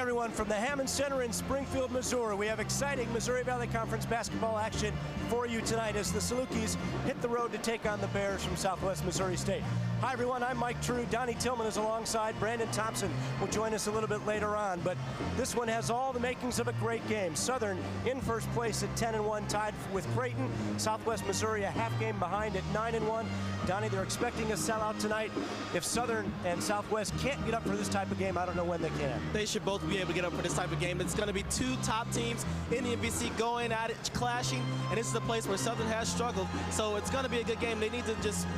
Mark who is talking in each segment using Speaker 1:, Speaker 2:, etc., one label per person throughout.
Speaker 1: everyone, from the Hammons Center in Springfield, Missouri. We have exciting Missouri Valley Conference basketball action for you tonight as the Salukis hit the road to take on the Bears from Southwest Missouri State. Hi everyone, I'm Mike True. Donnie Tillman is alongside. Brandon Thompson will join us a little bit later on, but this one has all the makings of a great game. Southern in first place at 10-1, tied with Creighton. Southwest Missouri a half game behind at 9-1. Donnie, they're expecting a sellout tonight. If Southern and Southwest can't get up for this type of game, I don't know when they can.
Speaker 2: They should both be able to get up for this type of game. It's going to be two top teams in the MVC going at it, clashing, and this is a place where Southern has struggled, so it's going to be a good game. They need to just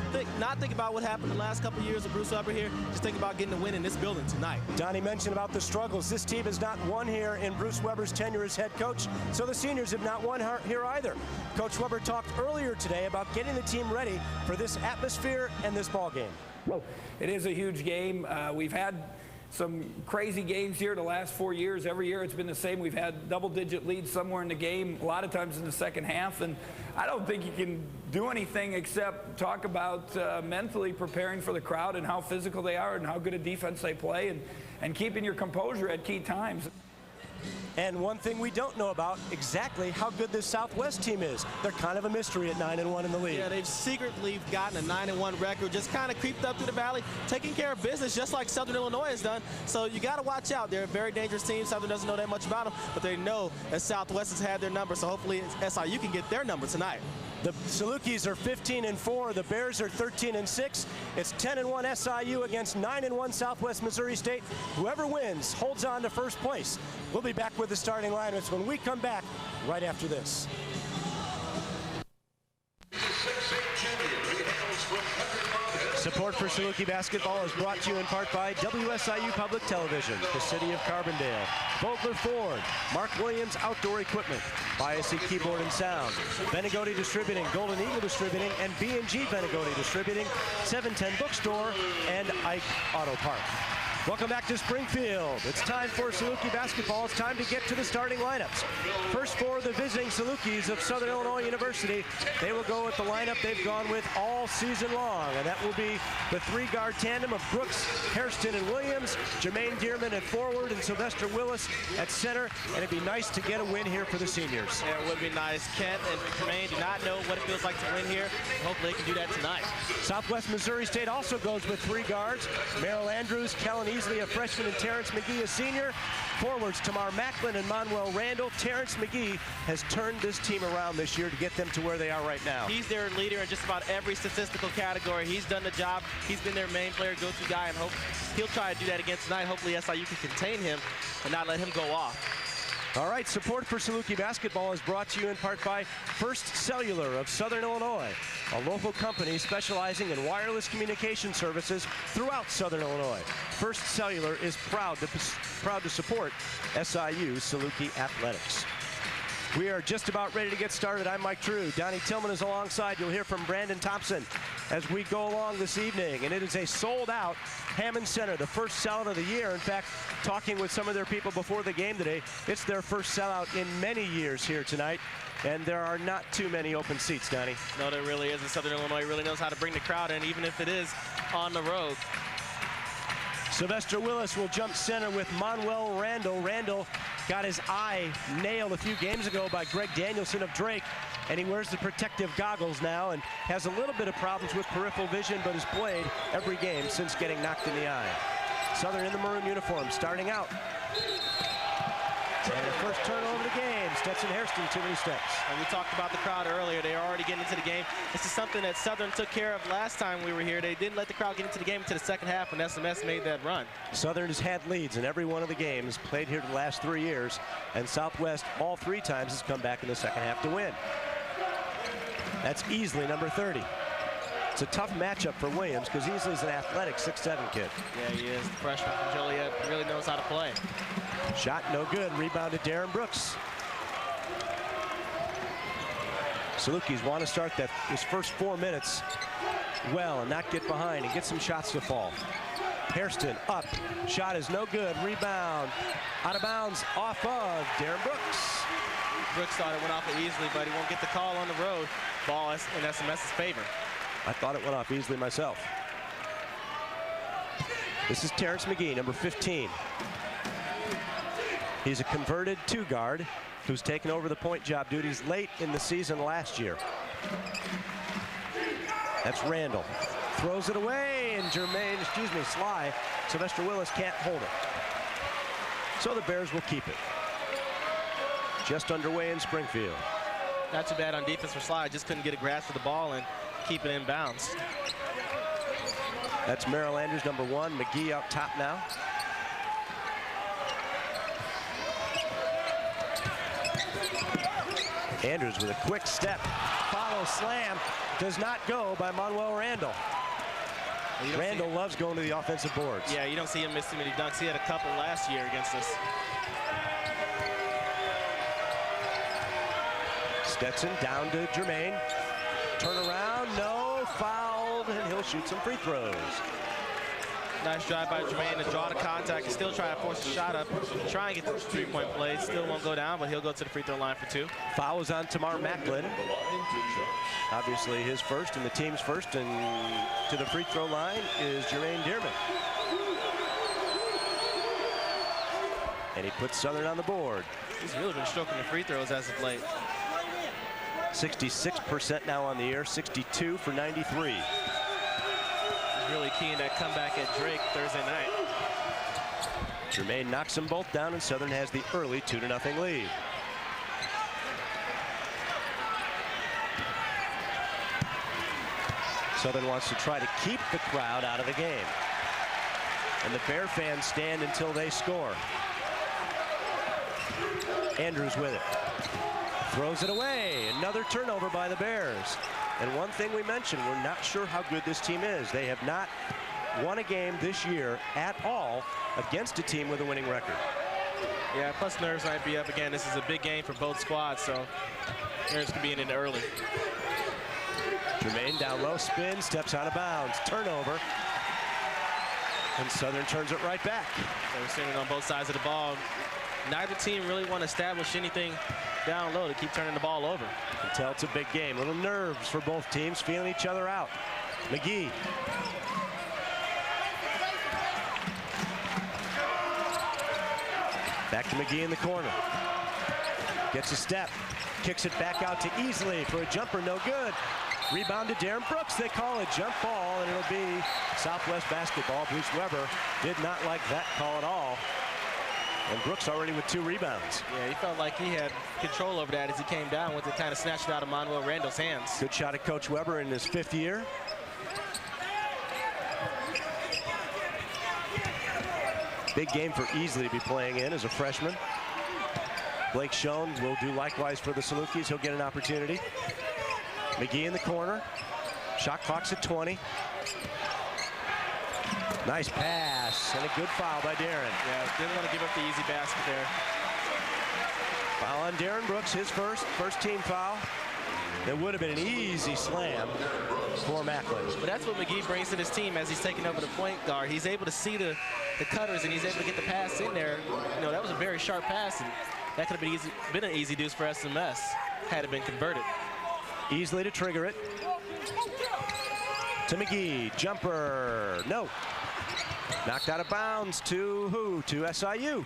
Speaker 2: not think about what happened the last couple of years with Bruce Weber here, just think about getting a win in this building tonight.
Speaker 1: Donnie mentioned about the struggles. This team has not won here in Bruce Weber's tenure as head coach, so the seniors have not won here either. Coach Weber talked earlier today about getting the team ready for this atmosphere and this ball game.
Speaker 3: It is a huge game. We've had some crazy games here the last 4 years. Every year it's been the same. We've had double-digit leads somewhere in the game, a lot of times in the second half, and I don't think you can do anything except talk about mentally preparing for the crowd and how physical they are and how good a defense they play and keeping your composure at key times.
Speaker 1: And one thing we don't know about exactly how good this Southwest team is. They're kind of a mystery at 9-1 in the league.
Speaker 2: Yeah, they've secretly gotten a 9-1 record, just kind of creeped up through the valley, taking care of business just like Southern Illinois has done. So you got to watch out. They're a very dangerous team. Southern doesn't know that much about them, but they know that Southwest has had their number. So hopefully SIU can get their number tonight.
Speaker 1: The Salukis are 15-4. The Bears are 13-6. It's 10-1 SIU against 9-1 Southwest Missouri State. Whoever wins holds on to first place. We'll be back with the starting lineups when we come back right after this. Support for Saluki basketball is brought to you in part by WSIU Public Television, the City of Carbondale, Vogler Ford, Mark Williams Outdoor Equipment, Biassy Keyboard and Sound, Benegodi Distributing, Golden Eagle Distributing, and B&G Benegodi Distributing, 710 Bookstore, and Ike Auto Park. Welcome back to Springfield. It's time for Saluki basketball. It's time to get to the starting lineups. First for the visiting Salukis of Southern Illinois University. They will go with the lineup they've gone with all season long, and that will be the three-guard tandem of Brooks, Hairston, and Williams, Jermaine Dearman at forward, and Sylvester Willis at center. And it'd be nice to get a win here for the seniors.
Speaker 2: Yeah, it would be nice. Kent and Jermaine do not know what it feels like to win here. Hopefully they can do that tonight.
Speaker 1: Southwest Missouri State also goes with three guards. Merrill Andrews, Kellen Easley, a freshman, and Terrence McGee, a senior. Forwards, Tamar Macklin and Manuel Randall. Terrence McGee has turned this team around this year to get them to where they are right now.
Speaker 2: He's their leader in just about every statistical category. He's done the job. He's been their main player, go-to guy, and hope he'll try to do that again tonight. Hopefully SIU can contain him and not let him go off.
Speaker 1: All right, support for Saluki basketball is brought to you in part by First Cellular of Southern Illinois, a local company specializing in wireless communication services throughout Southern Illinois. First Cellular is proud to support SIU Saluki athletics. We are just about ready to get started. I'm Mike True. Donnie Tillman is alongside. You'll hear from Brandon Thompson as we go along this evening. And it is a sold-out Hammons Center, the first sellout of the year. In fact, talking with some of their people before the game today, it's their first sellout in many years here tonight. And there are not too many open seats, Donnie.
Speaker 2: No, there really isn't. Southern Illinois really knows how to bring the crowd in, even if it is on the road.
Speaker 1: Sylvester Willis will jump center with Manuel Randall. Randall got his eye nailed a few games ago by Greg Danielson of Drake, and he wears the protective goggles now and has a little bit of problems with peripheral vision, but has played every game since getting knocked in the eye. Southern in the maroon uniform, starting out. And the first turnover of the game, Stetson Hairston, too many steps.
Speaker 2: And we talked about the crowd earlier. They are already getting into the game. This is something that Southern took care of last time we were here. They didn't let the crowd get into the game until the second half when SMS made that run.
Speaker 1: Southern has had leads in every one of the games played here the last 3 years, and Southwest all 3 times has come back in the second half to win. That's Easley, number 30. It's a tough matchup for Williams because Easley's an athletic 6'7" kid.
Speaker 2: Yeah, he is. The freshman from Joliet really knows how to play.
Speaker 1: Shot no good. Rebounded Darren Brooks. Salukis want to start his first 4 minutes well and not get behind and get some shots to fall. Hairston up. Shot is no good. Rebound. Out of bounds off of Darren Brooks.
Speaker 2: Brooks thought it went off easily, but he won't get the call on the road. Ball in SMS's favor.
Speaker 1: I thought it went off easily myself. This is Terrence McGee, number 15. He's a converted two guard who's taken over the point job duties late in the season last year. That's Randall. Throws it away, and Sly, Sylvester Willis can't hold it. So the Bears will keep it. Just underway in Springfield.
Speaker 2: Not too bad on defense for Sly. Just couldn't get a grasp of the ball and keep it in bounds.
Speaker 1: That's Merrill Andrews, number 1. McGee out top now. Andrews with a quick step. Follow slam. Does not go by Manuel Randall. Randall loves going to the offensive boards.
Speaker 2: Yeah, you don't see him miss too many dunks. He had a couple last year against us.
Speaker 1: Stetson down to Jermaine. Turn around, no, fouled, and he'll shoot some free throws.
Speaker 2: Nice drive by Jermaine to draw the contact. He's still trying to force a shot up, try and get the three-point play. Still won't go down, but he'll go to the free throw line for 2.
Speaker 1: Foul is on Tamar Macklin. Obviously his first and the team's first, and to the free throw line is Jermaine Dearman. And he puts Southern on the board.
Speaker 2: He's really been stroking the free throws as of late.
Speaker 1: 66% now on the year, 62 for 93.
Speaker 2: He's really key in that comeback at Drake Thursday night.
Speaker 1: Jermaine knocks them both down, and Southern has the early 2-0 lead. Southern wants to try to keep the crowd out of the game. And the Bear fans stand until they score. Andrews with it. Throws it away. Another turnover by the Bears. And one thing we mentioned, we're not sure how good this team is. They have not won a game this year at all against a team with a winning record.
Speaker 2: Yeah, plus nerves might be up again. This is a big game for both squads, so nerves could be in it early.
Speaker 1: Jermaine down low, spin, steps out of bounds. Turnover. And Southern turns it right back.
Speaker 2: They're standing on both sides of the ball. Neither team really want to establish anything down low to keep turning the ball over.
Speaker 1: You can tell it's a big game. Little nerves for both teams, feeling each other out. McGee. Back to McGee in the corner. Gets a step. Kicks it back out to Easley for a jumper, no good. Rebound to Darren Brooks. They call it jump ball, and it'll be Southwest basketball. Bruce Weber did not like that call at all. And Brooks already with 2 rebounds.
Speaker 2: Yeah, he felt like he had control over that as he came down with it, kind of snatched it out of Manuel Randall's hands.
Speaker 1: Good shot at Coach Weber in his 5th year. Big game for Easley to be playing in as a freshman. Blake Schoen will do likewise for the Salukis. He'll get an opportunity. McGee in the corner. Shot clock's at 20. Nice pass and a good foul by Darren.
Speaker 2: Yeah, didn't want to give up the easy basket there.
Speaker 1: Foul on Darren Brooks, his first team foul. That would have been an easy slam for Macklin.
Speaker 2: But that's what McGee brings to this team as he's taking over the point guard. He's able to see the cutters, and he's able to get the pass in there. You know, that was a very sharp pass, and that could have been an easy deuce for SMS had it been converted.
Speaker 1: Easily to trigger it. To McGee, jumper, no. Knocked out of bounds to who? To SIU.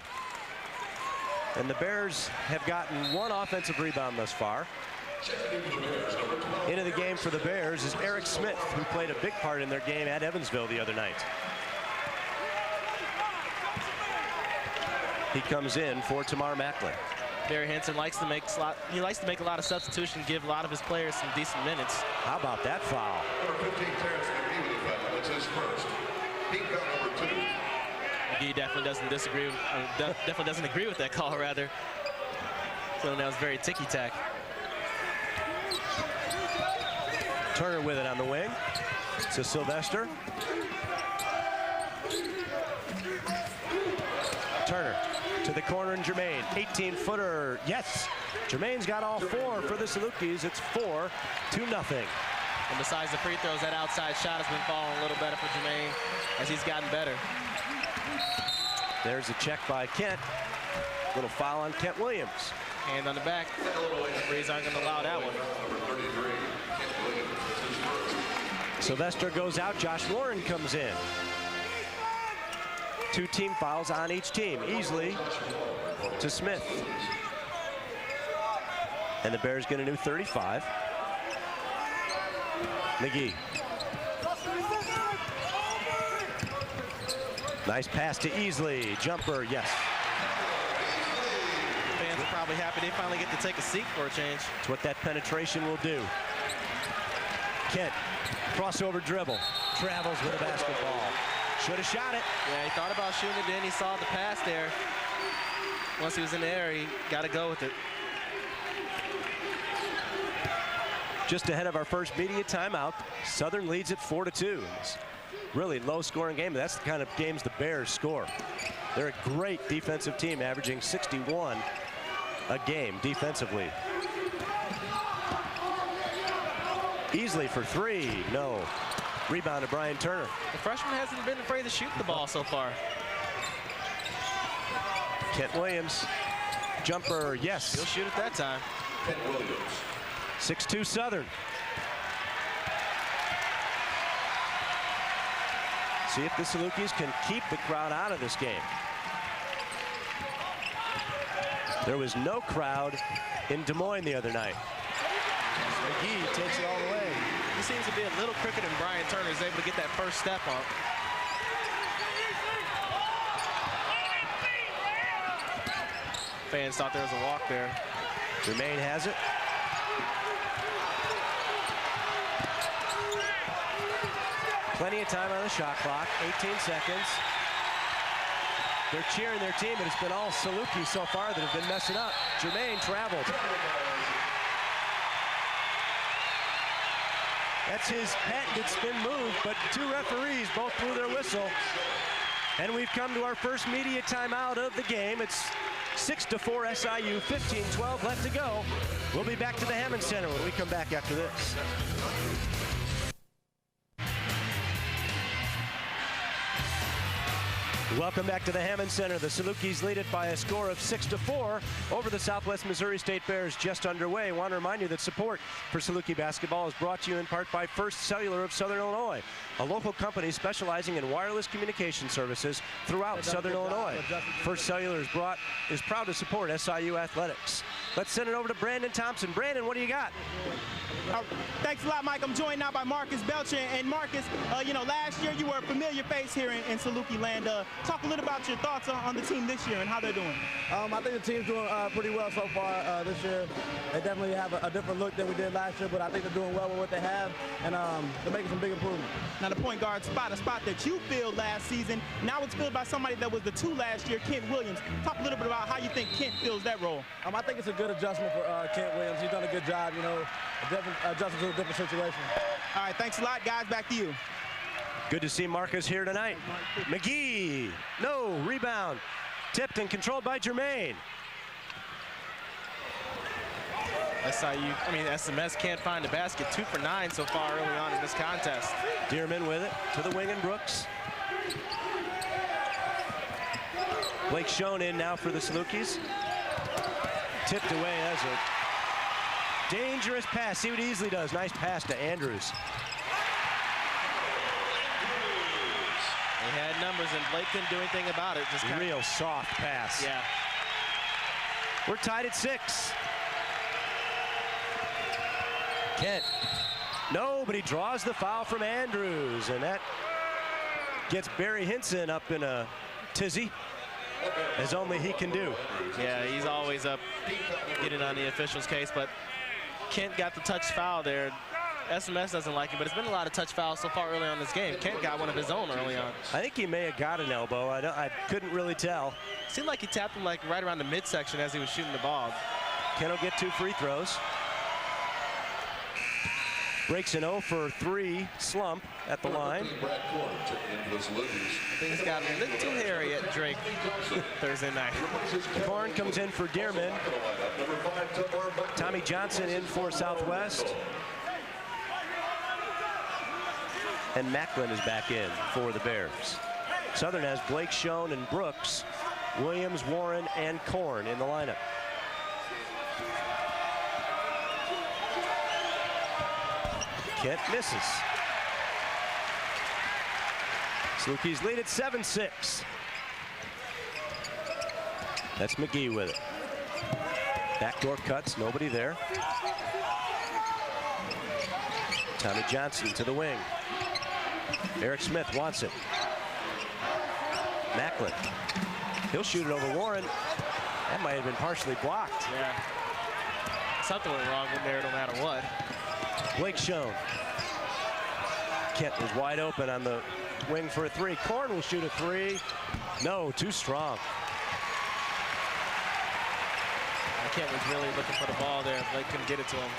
Speaker 1: And the Bears have gotten 1 offensive rebound thus far. Into the game for the Bears is Eric Smith, who played a big part in their game at Evansville the other night. He comes in for Tamar Macklin.
Speaker 2: Barry Henson likes to make a lot of substitutions, give a lot of his players some decent minutes.
Speaker 1: How about that foul?
Speaker 2: McGee definitely doesn't agree with that call, rather. So that was very ticky-tack.
Speaker 1: Turner with it on the wing. To Sylvester. Turner to the corner, and Jermaine. 18-footer. Yes. Jermaine's got all 4 for the Salukis. It's 4-0.
Speaker 2: And besides the free throws, that outside shot has been falling a little better for Jermaine as he's gotten better.
Speaker 1: There's a check by Kent. Little foul on Kent Williams.
Speaker 2: Hand on the back. Referees aren't going to allow that one.
Speaker 1: Sylvester goes out. Josh Warren comes in. 2 team fouls on each team. Easley to Smith. And the Bears get a new 35. McGee. Nice pass to Easley. Jumper, yes.
Speaker 2: Fans are probably happy they finally get to take a seat for a change.
Speaker 1: It's what that penetration will do. Kent, crossover dribble. Travels with a basketball. Should have shot it.
Speaker 2: Yeah, he thought about shooting it, then he saw the pass there. Once he was in the air, he got to go with it.
Speaker 1: Just ahead of our first media timeout, Southern leads at 4-2. It's really low-scoring game. That's the kind of games the Bears score. They're a great defensive team, averaging 61 a game defensively. Easley for three. No. Rebound to Brian Turner.
Speaker 2: The freshman hasn't been afraid to shoot the ball so far.
Speaker 1: Kent Williams. Jumper, yes.
Speaker 2: He'll shoot it that time.
Speaker 4: Kent Williams.
Speaker 1: 6-2 Southern. See if the Salukis can keep the crowd out of this game. There was no crowd in Des Moines the other night. McGee takes it all the way.
Speaker 2: He seems to be a little quicker than Brian Turner. Is able to get that first step on. Fans thought there was a walk there.
Speaker 1: Jermaine has it. Plenty of time on the shot clock, 18 seconds. They're cheering their team, but it's been all Salukis so far that have been messing up. Jermaine traveled. That's his patented spin move, but two referees both blew their whistle. And we've come to our first media timeout of the game. It's 6-4 SIU, 15-12 left to go. We'll be back to the Hammons Center when we come back after this. Welcome back to the Hammons Center. The Salukis lead it by a score of 6-4 over the Southwest Missouri State Bears, just underway. I want to remind you that support for Saluki basketball is brought to you in part by First Cellular of Southern Illinois, a local company specializing in wireless communication services throughout Southern Illinois. First Cellular is proud to support SIU athletics. Let's send it over to Brandon Thompson. Brandon, what do you got?
Speaker 5: Thanks a lot, Mike. I'm joined now by Marcus Belcher. And Marcus, last year you were a familiar face here in Saluki land. Talk a little about your thoughts on the team this year and how they're doing.
Speaker 6: I think the team's doing pretty well so far this year. They definitely have a different look than we did last year, but I think they're doing well with what they have, and they're making some big improvements.
Speaker 5: Now, the point guard spot, a spot that you filled last season, now it's filled by somebody that was the 2 last year, Kent Williams. Talk a little bit about how you think Kent fills that role.
Speaker 6: I think it's a good adjustment for Kent Williams. He's done a good job, adjusting to a different situation.
Speaker 5: All right, thanks a lot, guys. Back to you.
Speaker 1: Good to see Marcus here tonight. McGee, no, rebound. Tipped and controlled by Jermaine.
Speaker 2: SMS can't find a basket. 2 for 9 so far early on in this contest.
Speaker 1: Dearman with it to the wing and Brooks. Blake Schoen in now for the Salukis. Tipped away as a dangerous pass. See what Easley does. Nice pass to Andrews.
Speaker 2: They had numbers, and Blake couldn't do anything about it. Just
Speaker 1: real soft pass.
Speaker 2: Yeah.
Speaker 1: We're tied at 6. Kent. No, but he draws the foul from Andrews, and that gets Barry Hinson up in a tizzy, as only he can do.
Speaker 2: Yeah, he's always up getting on the official's case, but Kent got the touch foul there. SMS doesn't like it, but it's been a lot of touch fouls so far early on this game. Kent got one of his own early on.
Speaker 1: I think he may have got an elbow. I couldn't really tell.
Speaker 2: Seemed like he tapped him like right around the midsection as he was shooting the ball.
Speaker 1: Kent will get 2 free throws. Breaks an 0 for 3 slump at the line.
Speaker 2: Things got a little too hairy at Drake Thursday night.
Speaker 1: Korn comes in for Dearman. Tommy Johnson in for Southwest. And Macklin is back in for the Bears. Southern has Blake Schoen and Brooks, Williams, Warren, and Korn in the lineup. Kent misses. Salukis lead at 7-6. That's McGee with it. Backdoor cuts, nobody there. Tommy Johnson to the wing. Eric Smith wants it. Macklin. He'll shoot it over Warren. That might have been partially blocked.
Speaker 2: Yeah. Something went wrong in there no matter what.
Speaker 1: Blake Schoen. Kent is wide open on the wing for a three. Korn will shoot a three. No, too strong.
Speaker 2: Kent was really looking for the ball there. Blake couldn't get it to him.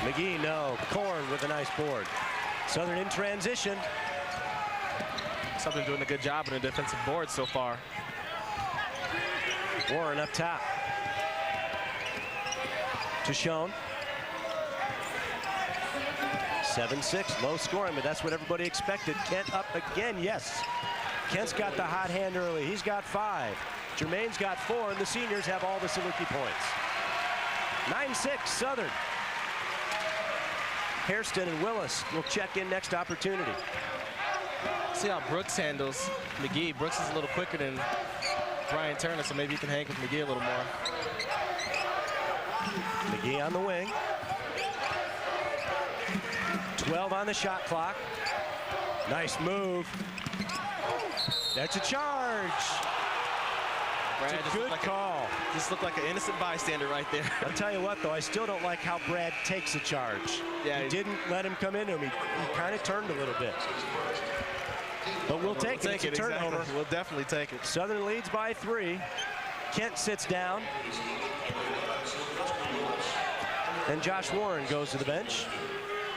Speaker 1: McGee, no. Korn with a nice board. Southern in transition.
Speaker 2: Southern doing a good job on the defensive board so far.
Speaker 1: Warren up top. To Schoen. 7-6, low scoring, but that's what everybody expected. Kent up again, yes. Kent's got the hot hand early. He's got 5. Jermaine's got 4, and the seniors have all the Saluki points. 9-6, Southern. Hairston and Willis will check in next opportunity.
Speaker 2: See how Brooks handles McGee. Brooks is a little quicker than Brian Turner, so maybe he can hang with McGee a little more.
Speaker 1: McGee on the wing. 12 on the shot clock. Nice move. That's a charge.
Speaker 2: Brad,
Speaker 1: it's a good call.
Speaker 2: Just looked like an innocent bystander right there.
Speaker 1: I'll tell you what, though, I still don't like how Brad takes a charge.
Speaker 2: Yeah,
Speaker 1: he didn't let him come into him. He kind of turned a little bit. But we'll take it. It's a turnover.
Speaker 2: Exactly. We'll definitely take it.
Speaker 1: Southern leads by 3. Kent sits down. And Josh Warren goes to the bench.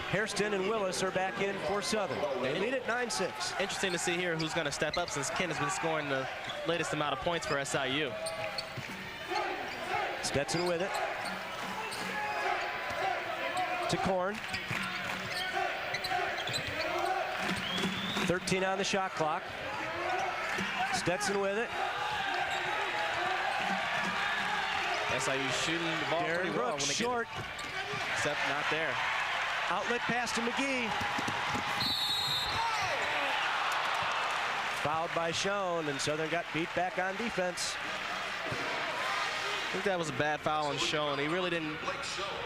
Speaker 1: Hairston and Willis are back in for Southern. They lead at 9-6.
Speaker 2: Interesting to see here who's going to step up since Kent has been scoring the latest amount of points for SIU.
Speaker 1: Stetson with it. To Korn. 13 on the shot clock. Stetson with it.
Speaker 2: SIU shooting the ball pretty well when they
Speaker 1: short.
Speaker 2: get it. Except not there.
Speaker 1: Outlet pass to McGee. Fouled by Schoen, and Southern got beat back on defense.
Speaker 2: I think that was a bad foul on Schoen. He really didn't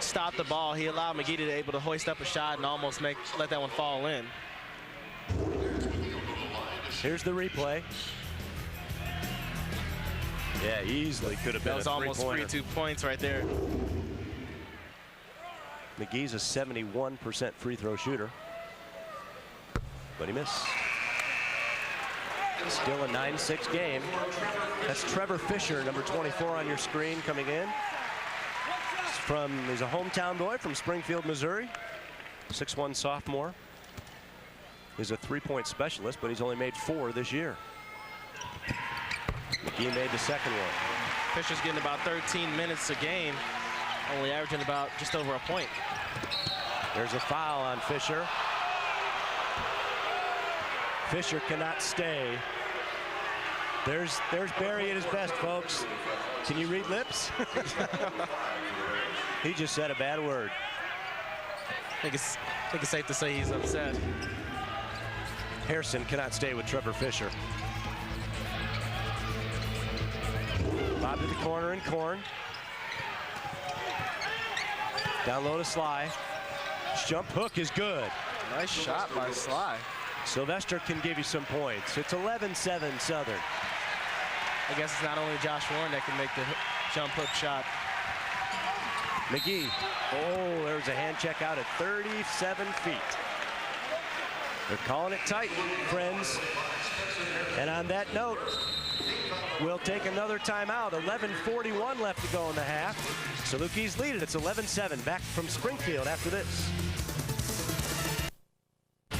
Speaker 2: stop the ball. He allowed McGee to be able to hoist up a shot and almost let that one fall in.
Speaker 1: Here's the replay. Yeah, easily could have been
Speaker 2: that was almost 3-2 points right there.
Speaker 1: McGee's a 71% free throw shooter, but he missed. Still a 9-6 game. That's Trevor Fisher, number 24 on your screen, coming in. He's a hometown boy from Springfield, Missouri. 6'1" sophomore. He's a three-point specialist, but he's only made 4 this year. McGee made the second one.
Speaker 2: Fisher's getting about 13 minutes a game, only averaging about just over a point.
Speaker 1: There's a foul on Fisher. Fisher cannot stay. There's Barry at his best, folks. Can you read lips? He just said a bad word.
Speaker 2: I think it's safe to say he's upset.
Speaker 1: Hairston cannot stay with Trevor Fisher. Bob to the corner and Korn. Down low to Sly. Jump hook is good.
Speaker 2: Nice shot by Sly.
Speaker 1: Sylvester can give you some points. It's 11-7 Southern.
Speaker 2: I guess it's not only Josh Warren that can make the jump hook shot.
Speaker 1: McGee. Oh, there's a hand check out at 37 feet. They're calling it tight, friends. And on that note, we'll take another timeout. 11:41 left to go in the half. Salukis lead it. It's 11-7. Back from Springfield after this.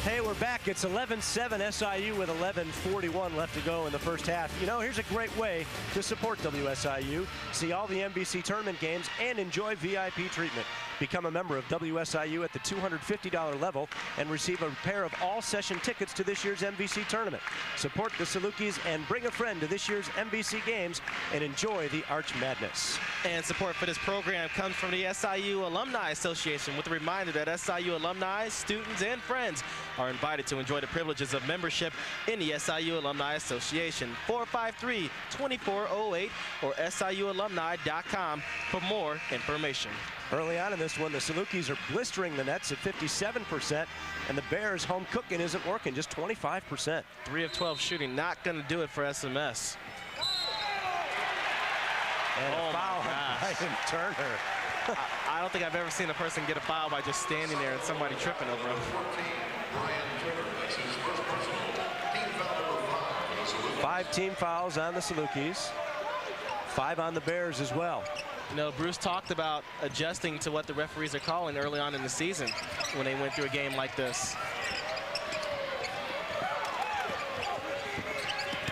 Speaker 1: Hey, we're back. It's 11-7 SIU with 11:41 left to go in the first half. You know, here's a great way to support WSIU. See all the NBC tournament games and enjoy VIP treatment. Become a member of WSIU at the $250 level and receive a pair of all-session tickets to this year's MVC tournament. Support the Salukis and bring a friend to this year's MVC games and enjoy the Arch Madness.
Speaker 2: And support for this program comes from the SIU Alumni Association, with a reminder that SIU alumni, students, and friends are invited to enjoy the privileges of membership in the SIU Alumni Association. 453-2408 or SIUalumni.com for more information.
Speaker 1: Early on in this one, the Salukis are blistering the Nets at 57%, and the Bears' home cooking isn't working, just 25%.
Speaker 2: 3 of 12 shooting, not going to do it for SMS.
Speaker 1: And a foul on Ryan Turner.
Speaker 2: I don't think I've ever seen a person get a foul by just standing there and somebody tripping over him.
Speaker 1: 5 team fouls on the Salukis. 5 on the Bears as well.
Speaker 2: You know, Bruce talked about adjusting to what the referees are calling early on in the season when they went through a game like this.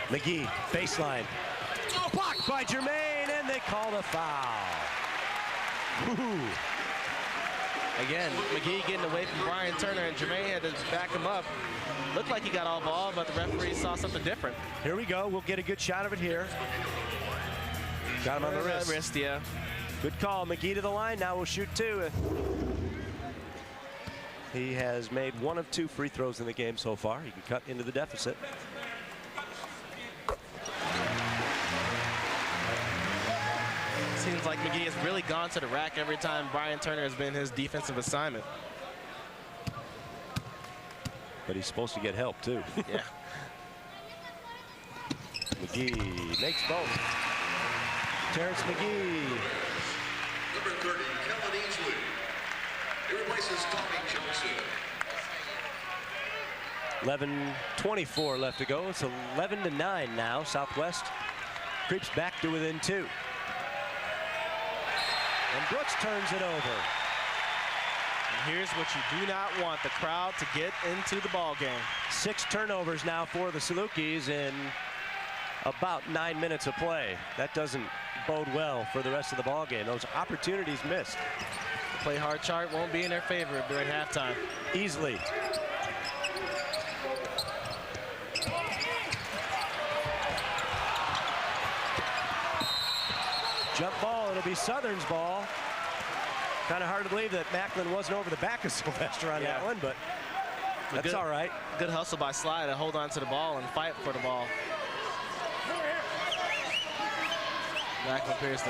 Speaker 1: McGee, baseline. Blocked by Jermaine, and they call the foul. Woo-hoo.
Speaker 2: Again, McGee getting away from Brian Turner, and Jermaine had to back him up. Looked like he got all ball, but the referee saw something different.
Speaker 1: Here we go. We'll get a good shot of it here. Got him on the wrist.
Speaker 2: Yeah.
Speaker 1: Good call. McGee to the line. Now we'll shoot 2. He has made 1 of 2 free throws in the game so far. He can cut into the deficit.
Speaker 2: Seems like McGee has really gone to the rack every time Brian Turner has been his defensive assignment.
Speaker 1: But he's supposed to get help, too.
Speaker 2: Yeah.
Speaker 1: McGee makes both. Terrence McGee.
Speaker 4: Number 30, Kellen Easley. He replaces Tommy Johnson.
Speaker 1: 11:24 left to go. It's 11-9 now. Southwest creeps back to within 2. And Brooks turns it over.
Speaker 2: And here's what you do not want the crowd to get into the ball game.
Speaker 1: 6 turnovers now for the Salukis in about 9 minutes of play. That doesn't bode well for the rest of the ball game. Those opportunities missed.
Speaker 2: The play hard chart won't be in their favor during halftime.
Speaker 1: Easily. Jump ball, it'll be Southern's ball. Kind of hard to believe that Macklin wasn't over the back of Sylvester on that one, but that's
Speaker 2: good,
Speaker 1: all right.
Speaker 2: Good hustle by Sly to hold on to the ball and fight for the ball. Macklin appears to.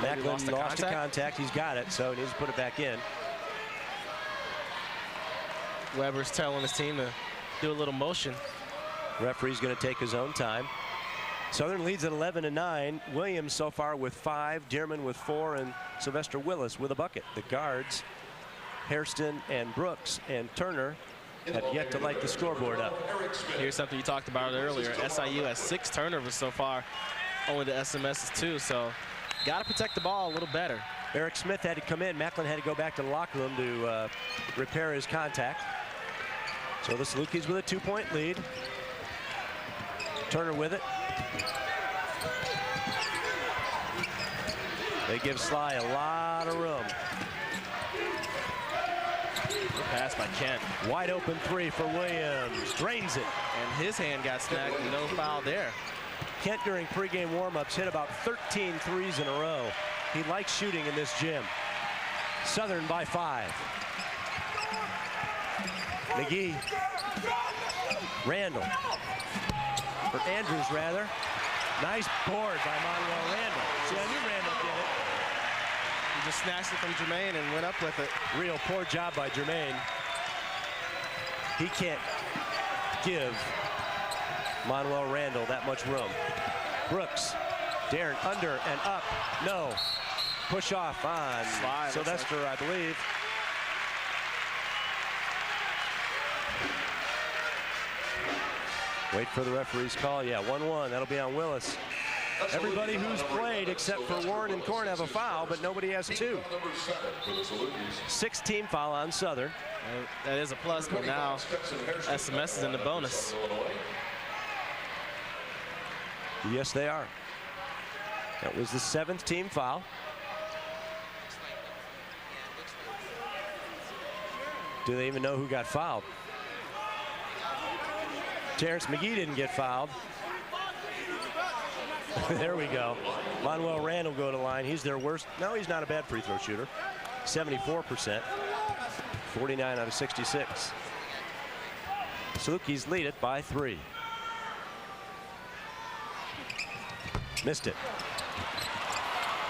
Speaker 1: Macklin lost the contact. He's got it, so he needs to put it back in.
Speaker 2: Weber's telling his team to do a little motion.
Speaker 1: Referee's going to take his own time. Southern leads at 11-9. Williams so far with 5, Dearman with 4, and Sylvester Willis with a bucket. The guards, Hairston and Brooks and Turner, have yet to light the scoreboard up.
Speaker 2: Here's something you talked about earlier. SIU has 6 turnovers so far, only the SMS is 2, so got to protect the ball a little better.
Speaker 1: Eric Smith had to come in. Macklin had to go back to the locker room to repair his contact. So the Salukis with a 2-point lead. Turner with it. They give Sly a lot of room.
Speaker 2: Good pass by Kent.
Speaker 1: Wide open 3 for Williams. Drains it.
Speaker 2: And his hand got snagged. No foul there.
Speaker 1: Kent during pregame warm-ups hit about 13 threes in a row. He likes shooting in this gym. Southern by 5. McGee. Randall. Or Andrews, rather. Nice board by Manuel Randall. See, I knew Randall did it.
Speaker 2: He just snatched it from Jermaine and went up with it.
Speaker 1: Real poor job by Jermaine. He can't give Manuel Randall that much room. Brooks. Darren under and up. No. Push off on
Speaker 2: Slide,
Speaker 1: Sylvester, I believe. Wait for the referee's call. Yeah, 1-1. That'll be on Willis. Everybody who's played except for Warren and Korn have a foul, but nobody has 2. 6-team foul on Southern.
Speaker 2: That is a plus, but now SMS is in the bonus.
Speaker 1: Yes, they are. That was the 7th team foul. Do they even know who got fouled? Terrence McGee didn't get fouled. There we go. Manuel Rand will go to line. He's their worst. No, he's not a bad free throw shooter. 74%. 49 out of 66. Salukis lead it by 3. Missed it.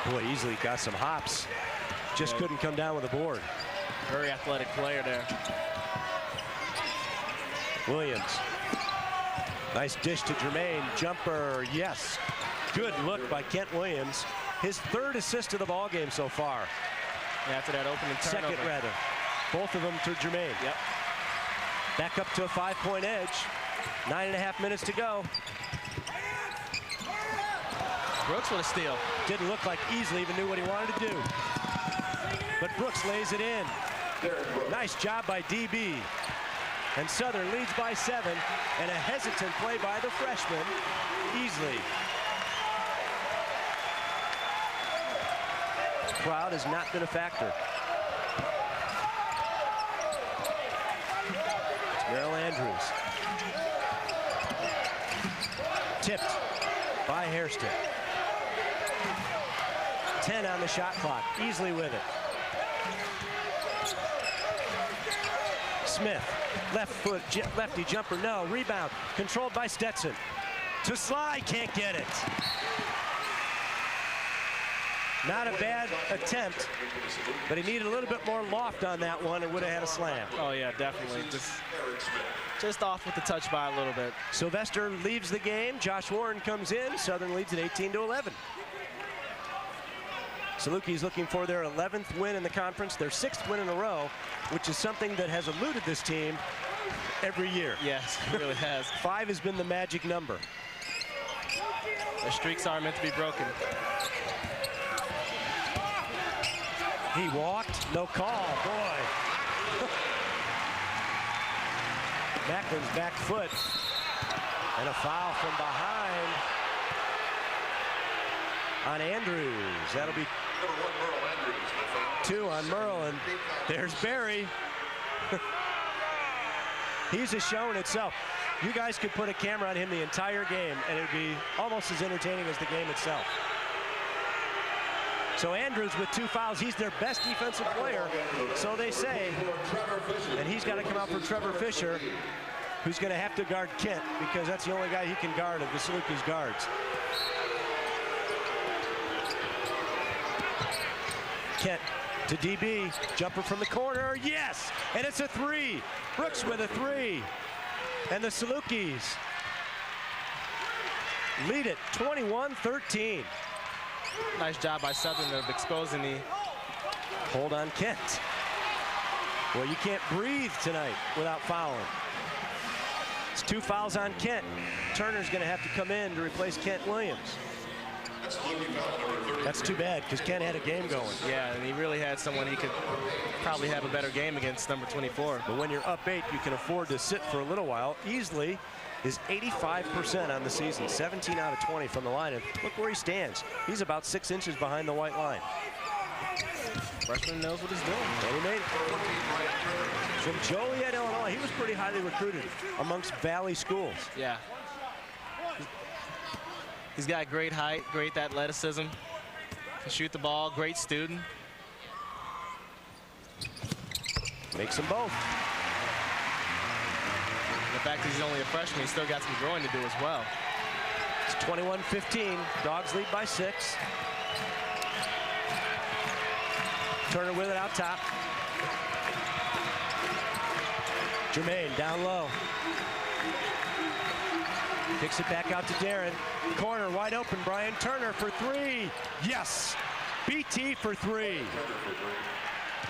Speaker 1: Boy, easily got some hops. Just couldn't come down with a board.
Speaker 2: Very athletic player there.
Speaker 1: Williams. Nice dish to Jermaine. Jumper, yes. Good look by Kent Williams. His 3rd assist of the ball game so far.
Speaker 2: Yeah, after that opening turnover.
Speaker 1: Second, rather. Both of them to Jermaine.
Speaker 2: Yep.
Speaker 1: Back up to a 5-point edge. 9.5 minutes to go.
Speaker 2: Brooks with a steal.
Speaker 1: Didn't look like Easley even knew what he wanted to do. But Brooks lays it in. Nice job by DB. And Southern leads by 7. And a hesitant play by the freshman, Easley. Crowd has not been a factor. It's Merrill Andrews. Tipped by Hairston. 10 on the shot clock. Easley with it. Smith, left foot, lefty jumper, no. Rebound, controlled by Stetson. To Sly, can't get it. Not a bad attempt, but he needed a little bit more loft on that one and would have had a slam.
Speaker 2: Oh yeah, definitely. Just off with the touch by a little bit.
Speaker 1: Sylvester leaves the game. Josh Warren comes in. Southern leads at 18-11. Salukis looking for their 11th win in the conference, their 6th win in a row, which is something that has eluded this team every year.
Speaker 2: Yes, it really has.
Speaker 1: 5 has been the magic number.
Speaker 2: The streaks are meant to be broken.
Speaker 1: He walked, no call, boy. Macklin's back foot. And a foul from behind on Andrews. That'll be 2 on Merle, and there's Barry. He's just showing itself. You guys could put a camera on him the entire game, and it'd be almost as entertaining as the game itself. So Andrews with 2 fouls, he's their best defensive player, so they say. And he's got to come out for Trevor Fisher, who's going to have to guard Kent, because that's the only guy he can guard of the Salukis guards. Kent to DB, jumper from the corner, yes! And it's a 3. Brooks with a 3. And the Salukis lead it 21-13.
Speaker 2: Nice job by Southern of exposing the
Speaker 1: hold on Kent. Well, you can't breathe tonight without fouling. It's 2 fouls on Kent. Turner's going to have to come in to replace Kent Williams. That's too bad, because Kent had a game going.
Speaker 2: Yeah, and he really had someone he could probably have a better game against, number 24.
Speaker 1: But when you're up 8, you can afford to sit for a little while. Easley is 85% on the season, 17 out of 20 from the line. And look where he stands. He's about 6 inches behind the white line.
Speaker 2: Freshman knows what he's doing.
Speaker 1: And he made it. From Joliet, Illinois, he was pretty highly recruited amongst Valley schools.
Speaker 2: Yeah. He's got great height, great athleticism. Can shoot the ball, great student.
Speaker 1: Makes them both.
Speaker 2: The fact that he's only a freshman, he's still got some growing to do as well.
Speaker 1: It's 21-15. Dawgs lead by 6. Turner with it out top. Jermaine down low. Kicks it back out to Darren. Corner wide open. Brian Turner for 3. Yes! BT for 3.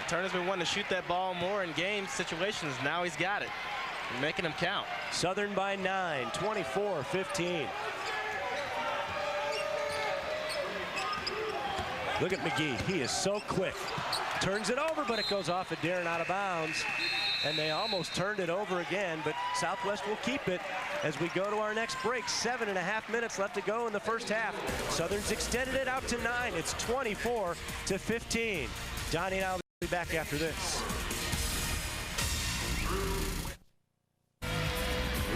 Speaker 2: Turner's been wanting to shoot that ball more in game situations. Now he's got it. Making them count.
Speaker 1: Southern by 9, 24-15. Look at McGee. He is so quick. Turns it over, but it goes off at Darren out of bounds. And they almost turned it over again, but Southwest will keep it as we go to our next break. 7.5 minutes left to go in the first half. Southern's extended it out to 9. It's 24-15. Donnie and I will be back after this.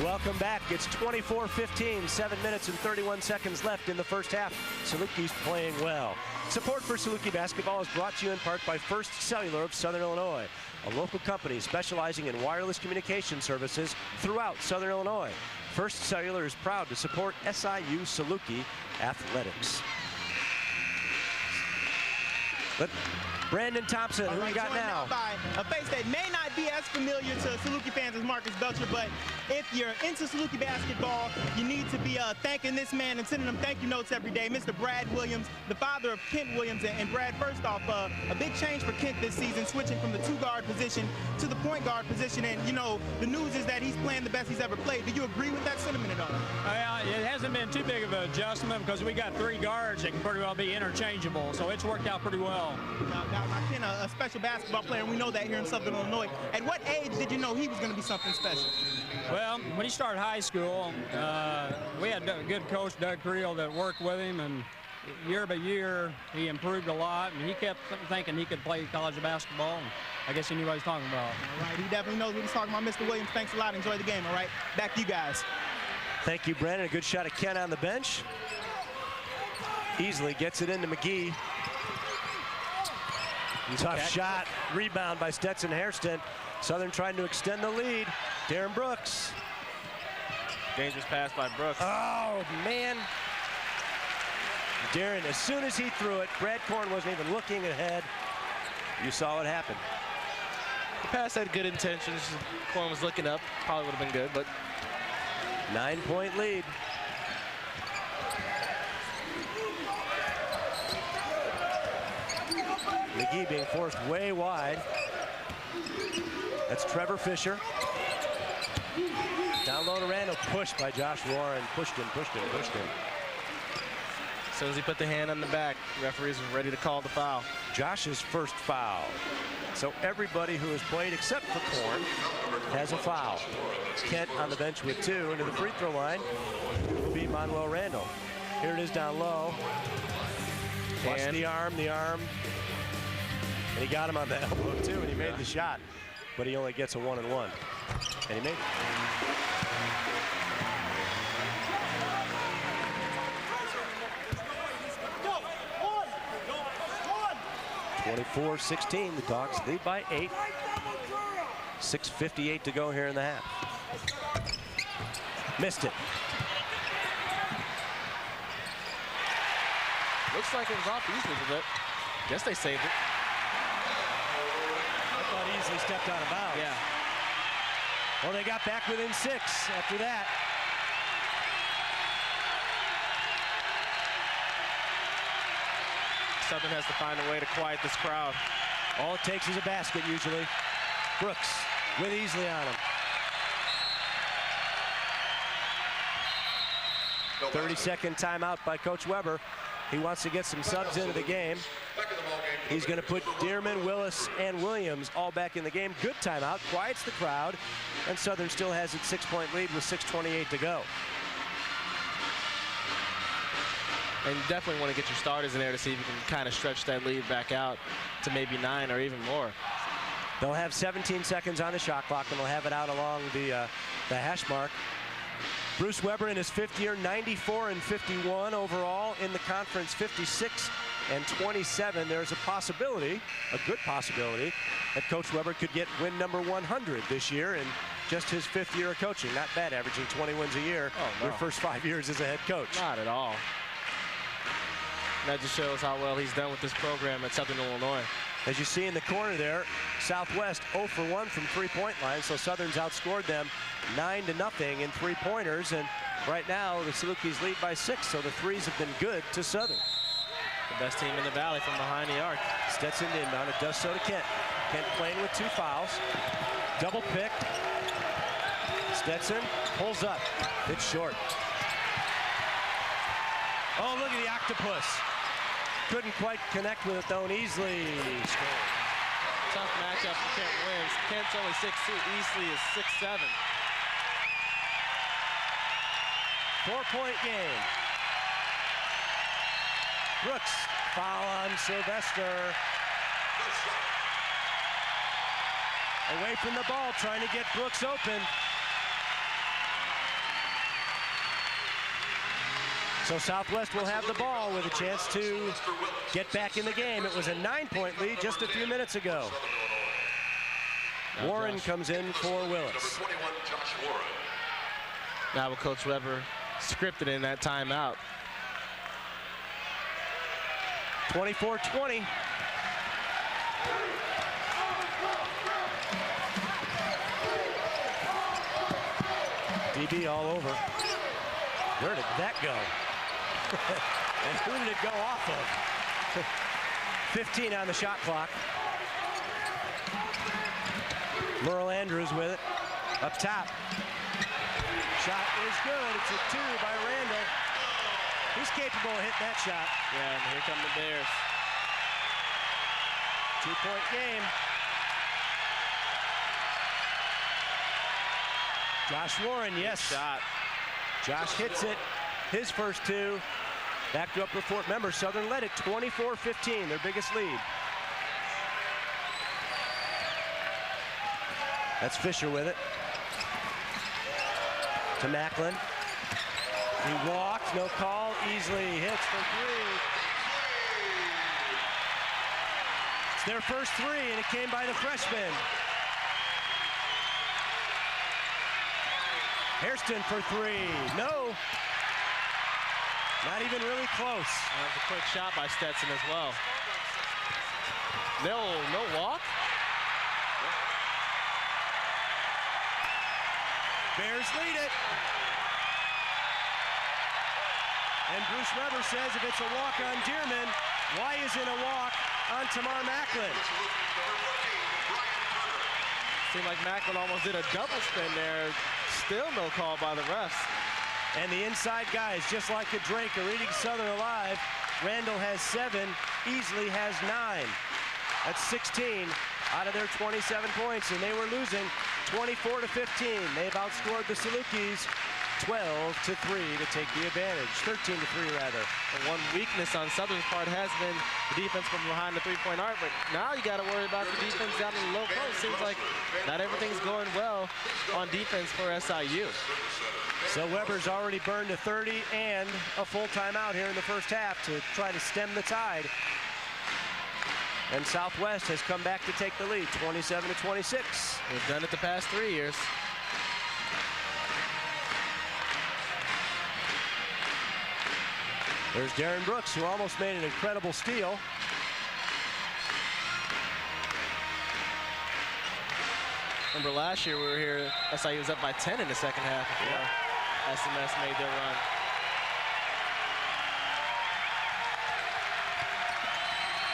Speaker 1: Welcome back. It's 24-15, 7 minutes and 31 seconds left in the first half. Salukis playing well. Support for Saluki basketball is brought to you in part by First Cellular of Southern Illinois, a local company specializing in wireless communication services throughout Southern Illinois. First Cellular is proud to support SIU Saluki athletics. But Brandon Thompson, who we got now?
Speaker 5: By a face that may not be as familiar to Saluki fans as Marcus Belcher, but if you're into Saluki basketball, you need to be thanking this man and sending him thank you notes every day. Mr. Brad Williams, the father of Kent Williams. And Brad, first off, a big change for Kent this season, switching from the two-guard position to the point guard position. And, you know, the news is that he's playing the best he's ever played. Do you agree with that sentiment at all?
Speaker 7: It hasn't been too big of an adjustment because we got 3 guards that can pretty well be interchangeable, so it's worked out pretty well.
Speaker 5: Now Ken, a special basketball player, and we know that here in Southern Illinois. At what age did you know he was going to be something special?
Speaker 7: Well, when he started high school, we had a good coach, Doug Creel, that worked with him, and year by year he improved a lot, and he kept thinking he could play college basketball. And I guess he knew what he was talking about.
Speaker 5: All right, he definitely knows what he's talking about. Mr. Williams, thanks a lot. Enjoy the game, all right? Back to you guys.
Speaker 1: Thank you, Brandon. A good shot at Kent on the bench. Easily gets it into McGee. Tough shot. Rebound by Stetson Hairston. Southern trying to extend the lead. Darren Brooks.
Speaker 2: Dangerous pass by Brooks.
Speaker 1: Oh, man. Darren, as soon as he threw it, Brad Korn wasn't even looking ahead. You saw what happened.
Speaker 2: The pass had good intentions. Korn was looking up. Probably would have been good, but
Speaker 1: 9-point lead. McGee being forced way wide. That's Trevor Fisher. Down low to Randall, pushed by Josh Warren. Pushed him.
Speaker 2: as soon as he put the hand on the back, the referees were ready to call the foul.
Speaker 1: Josh's first foul. So everybody who has played except for Korn has a foul. Kent on the bench with 2. Into the free throw line will be Manuel Randall. Here it is down low. Watch the arm. And he got him on the elbow too, and he made the shot. But he only gets a 1-and-1. And he made it. 24-16, the Dawgs lead by 8. 6:58 to go here in the half. Missed it.
Speaker 2: Looks like it was off easily a bit. Guess they saved it.
Speaker 1: I thought Easley stepped out of bounds.
Speaker 2: Yeah.
Speaker 1: Well, they got back within 6 after that.
Speaker 2: Southern has to find a way to quiet this crowd.
Speaker 1: All it takes is a basket usually. Brooks with Easley on him. 30-second timeout by Coach Weber. He wants to get some subs into the game. He's going to put Dearman, Willis, and Williams all back in the game. Good timeout, quiets the crowd, and Southern still has its 6-point lead with 6:28 to go.
Speaker 2: And you definitely want to get your starters in there to see if you can kind of stretch that lead back out to maybe 9 or even more.
Speaker 1: They'll have 17 seconds on the shot clock, and they'll have it out along the hash mark. Bruce Weber in his 5th year, 94-51 overall in the conference, 56-27. There's a possibility, a good possibility, that Coach Weber could get win number 100 this year in just his 5th year of coaching. Not bad, averaging 20 wins a year.
Speaker 2: Oh, no.
Speaker 1: Their first 5 years as a head coach.
Speaker 2: Not at all. That just shows how well he's done with this program at Southern Illinois.
Speaker 1: As you see in the corner there, Southwest 0 for 1 from three-point line, so Southern's outscored them 9-0 in three-pointers, and right now the Salukis lead by 6, so the threes have been good to Southern.
Speaker 2: The best team in the valley from behind the arc.
Speaker 1: Stetson inbound, it does so to Kent. Kent playing with 2 fouls. Double picked. Stetson pulls up. It's short. Oh, look at the octopus. Couldn't quite connect with it though, and Easley scored.
Speaker 2: Tough matchup for Kent Williams. Kent's only 6'2", Easley is 6'7".
Speaker 1: 4-point game. Brooks, foul on Sylvester. Away from the ball, trying to get Brooks open. So Southwest will have the ball with a chance to get back in the game. It was a 9-point lead just a few minutes ago. Warren comes in for Willis.
Speaker 2: Now with Coach Weber scripted in that timeout.
Speaker 1: 24-20. DB all over. Where did that go? And who did it go off of? 15 on the shot clock. Merle Andrews with it. Up top. Shot is good. It's a 2 by Randall. He's capable of hitting that shot.
Speaker 2: Yeah, and here come the Bears.
Speaker 1: 2-point game. Josh Warren, yes.
Speaker 2: Shot.
Speaker 1: Josh hits it. His first 2. Back to upper Fort. Remember, Southern led it 24-15, their biggest lead. That's Fisher with it. To Macklin. He walks, no call. Easily hits for 3. It's their first 3, and it came by the freshman. Hairston for 3. No. Not even really close.
Speaker 2: That was a quick shot by Stetson as well. No walk.
Speaker 1: Bears lead it. And Bruce Weber says if it's a walk on Dearman, why isn't a walk on Tamar Macklin?
Speaker 2: Seemed like Macklin almost did a double spin there. Still no call by the refs.
Speaker 1: And the inside guys, just like the Drake, are eating Southern alive. Randall has 7, Easley has 9. That's 16 out of their 27 points, and they were losing 24-15. They've outscored the Salukis 12-3 to take the advantage, 13-3 rather.
Speaker 2: And one weakness on Southern's part has been the defense from behind the 3-point arc, but now you got to worry about the defense down in the low post. Seems like not everything's going well on defense for SIU.
Speaker 1: So Weber's already burned a 30 and a full timeout here in the first half to try to stem the tide. And Southwest has come back to take the lead, 27-26.
Speaker 2: They've done it the past 3 years.
Speaker 1: There's Darren Brooks, who almost made an incredible steal.
Speaker 2: Remember last year we were here, SIU was up by 10 in the second half before SMS made their run.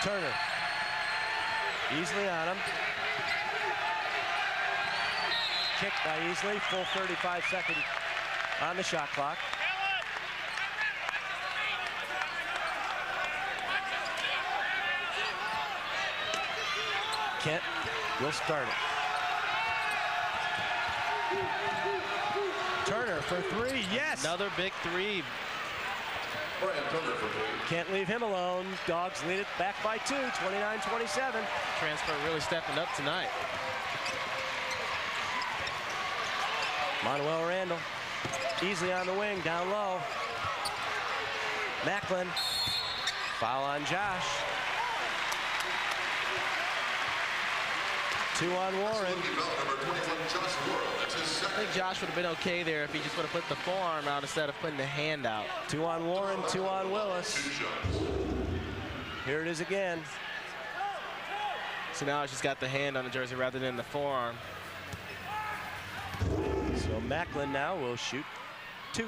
Speaker 1: Turner. Easley on him. Kicked by Easley, full 35 seconds on the shot clock. Kent will start it. Turner for 3, yes!
Speaker 2: Another big 3.
Speaker 1: Can't leave him alone. Dawgs lead it back by 2, 29-27.
Speaker 2: Transfer really stepping up tonight.
Speaker 1: Manuel Randall, easily on the wing, down low. Macklin, foul on Josh. 2 on Warren.
Speaker 2: I think Josh would have been okay there if he just would have put the forearm out instead of putting the hand out.
Speaker 1: 2 on Warren, 2 on Willis. Here it is again.
Speaker 2: So now it's just got the hand on the jersey rather than the forearm.
Speaker 1: So Macklin now will shoot 2.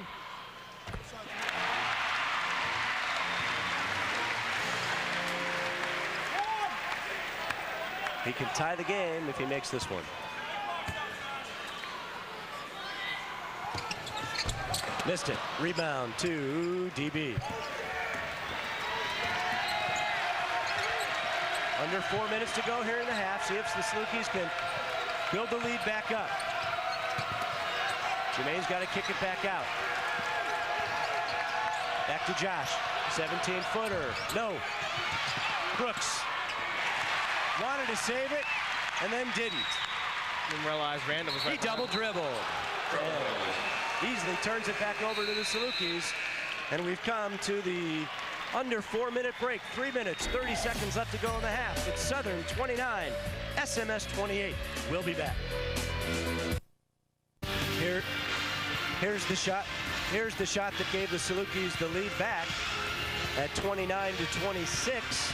Speaker 1: He can tie the game if he makes this one. Missed it. Rebound to DB. Under 4 minutes to go here in the half. See if the Salukis can build the lead back up. Jermaine's got to kick it back out. Back to Josh. 17-footer. No. Brooks wanted to save it and then didn't.
Speaker 2: Didn't realize Randall was right.
Speaker 1: He double dribbled. And easily turns it back over to the Salukis. And we've come to the under 4-minute break. 3 minutes, 30 seconds left to go in the half. It's Southern 29, SMS 28. We'll be back. Here's the shot. Here's the shot that gave the Salukis the lead back at 29-26.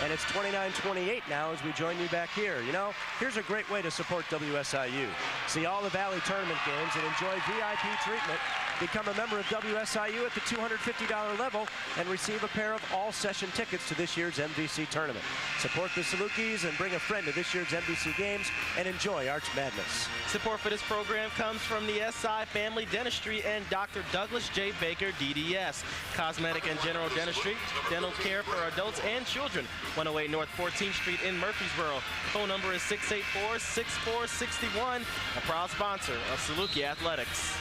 Speaker 1: And it's 29-28 now as we join you back here. You know, here's a great way to support WSIU. See all the Valley Tournament games and enjoy VIP treatment. Become a member of WSIU at the $250 level and receive a pair of all-session tickets to this year's MVC tournament. Support the Salukis and bring a friend to this year's MVC games and enjoy Arch Madness.
Speaker 2: Support for this program comes from the SI Family Dentistry and Dr. Douglas J. Baker, DDS. Cosmetic and General Dentistry, dental care for adults and children. 108 North 14th Street in Murfreesboro. Phone number is 684-6461. A proud sponsor of Saluki Athletics.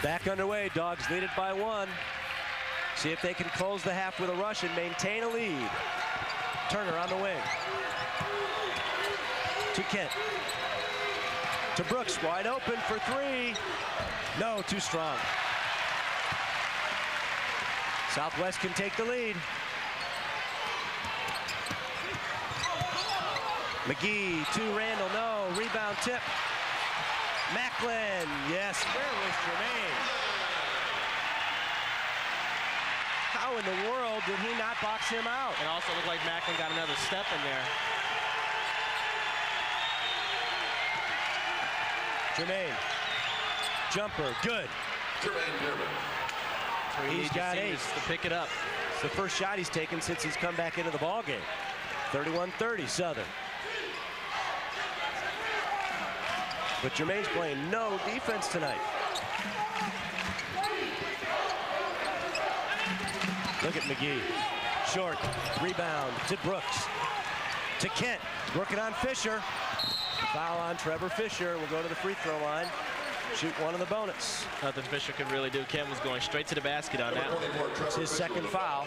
Speaker 1: Back underway, Dawgs lead it by 1. See if they can close the half with a rush and maintain a lead. Turner on the wing. To Kent. To Brooks, wide open for 3. No, too strong. Southwest can take the lead. McGee to Randall, no, rebound tip. Macklin, yes, where was Jermaine? How in the world did he not box him out?
Speaker 2: It also looked like Macklin got another step in there.
Speaker 1: Jermaine, jumper, good. He's got 8
Speaker 2: to pick it up.
Speaker 1: It's the first shot he's taken since he's come back into the ball game. 31-30 Southern. But Jermaine's playing no defense tonight. Look at McGee. Short, rebound to Brooks. To Kent, working on Fisher. Foul on Trevor Fisher. Will go to the free throw line. Shoot one of the bonus.
Speaker 2: Nothing Fisher could really do. Kent was going straight to the basket on that one.
Speaker 1: It's his second foul.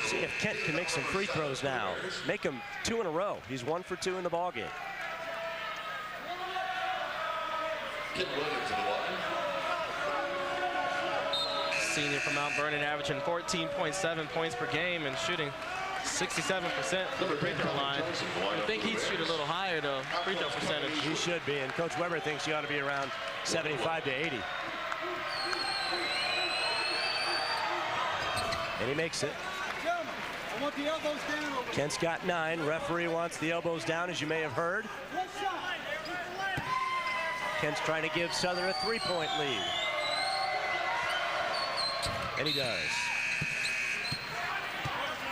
Speaker 1: See if Kent can make some free throws now. Make him 2 in a row. He's 1 for 2 in the ball game.
Speaker 2: Senior from Mount Vernon, averaging 14.7 points per game and shooting 67% from the free throw line. I think he'd shoot a little higher, though, free throw percentage.
Speaker 1: He should be, and Coach Weber thinks he ought to be around 75 to 80. And he makes it. Kent's got 9. Referee wants the elbows down, as you may have heard. Kent's trying to give Southern a 3-point lead. And he does.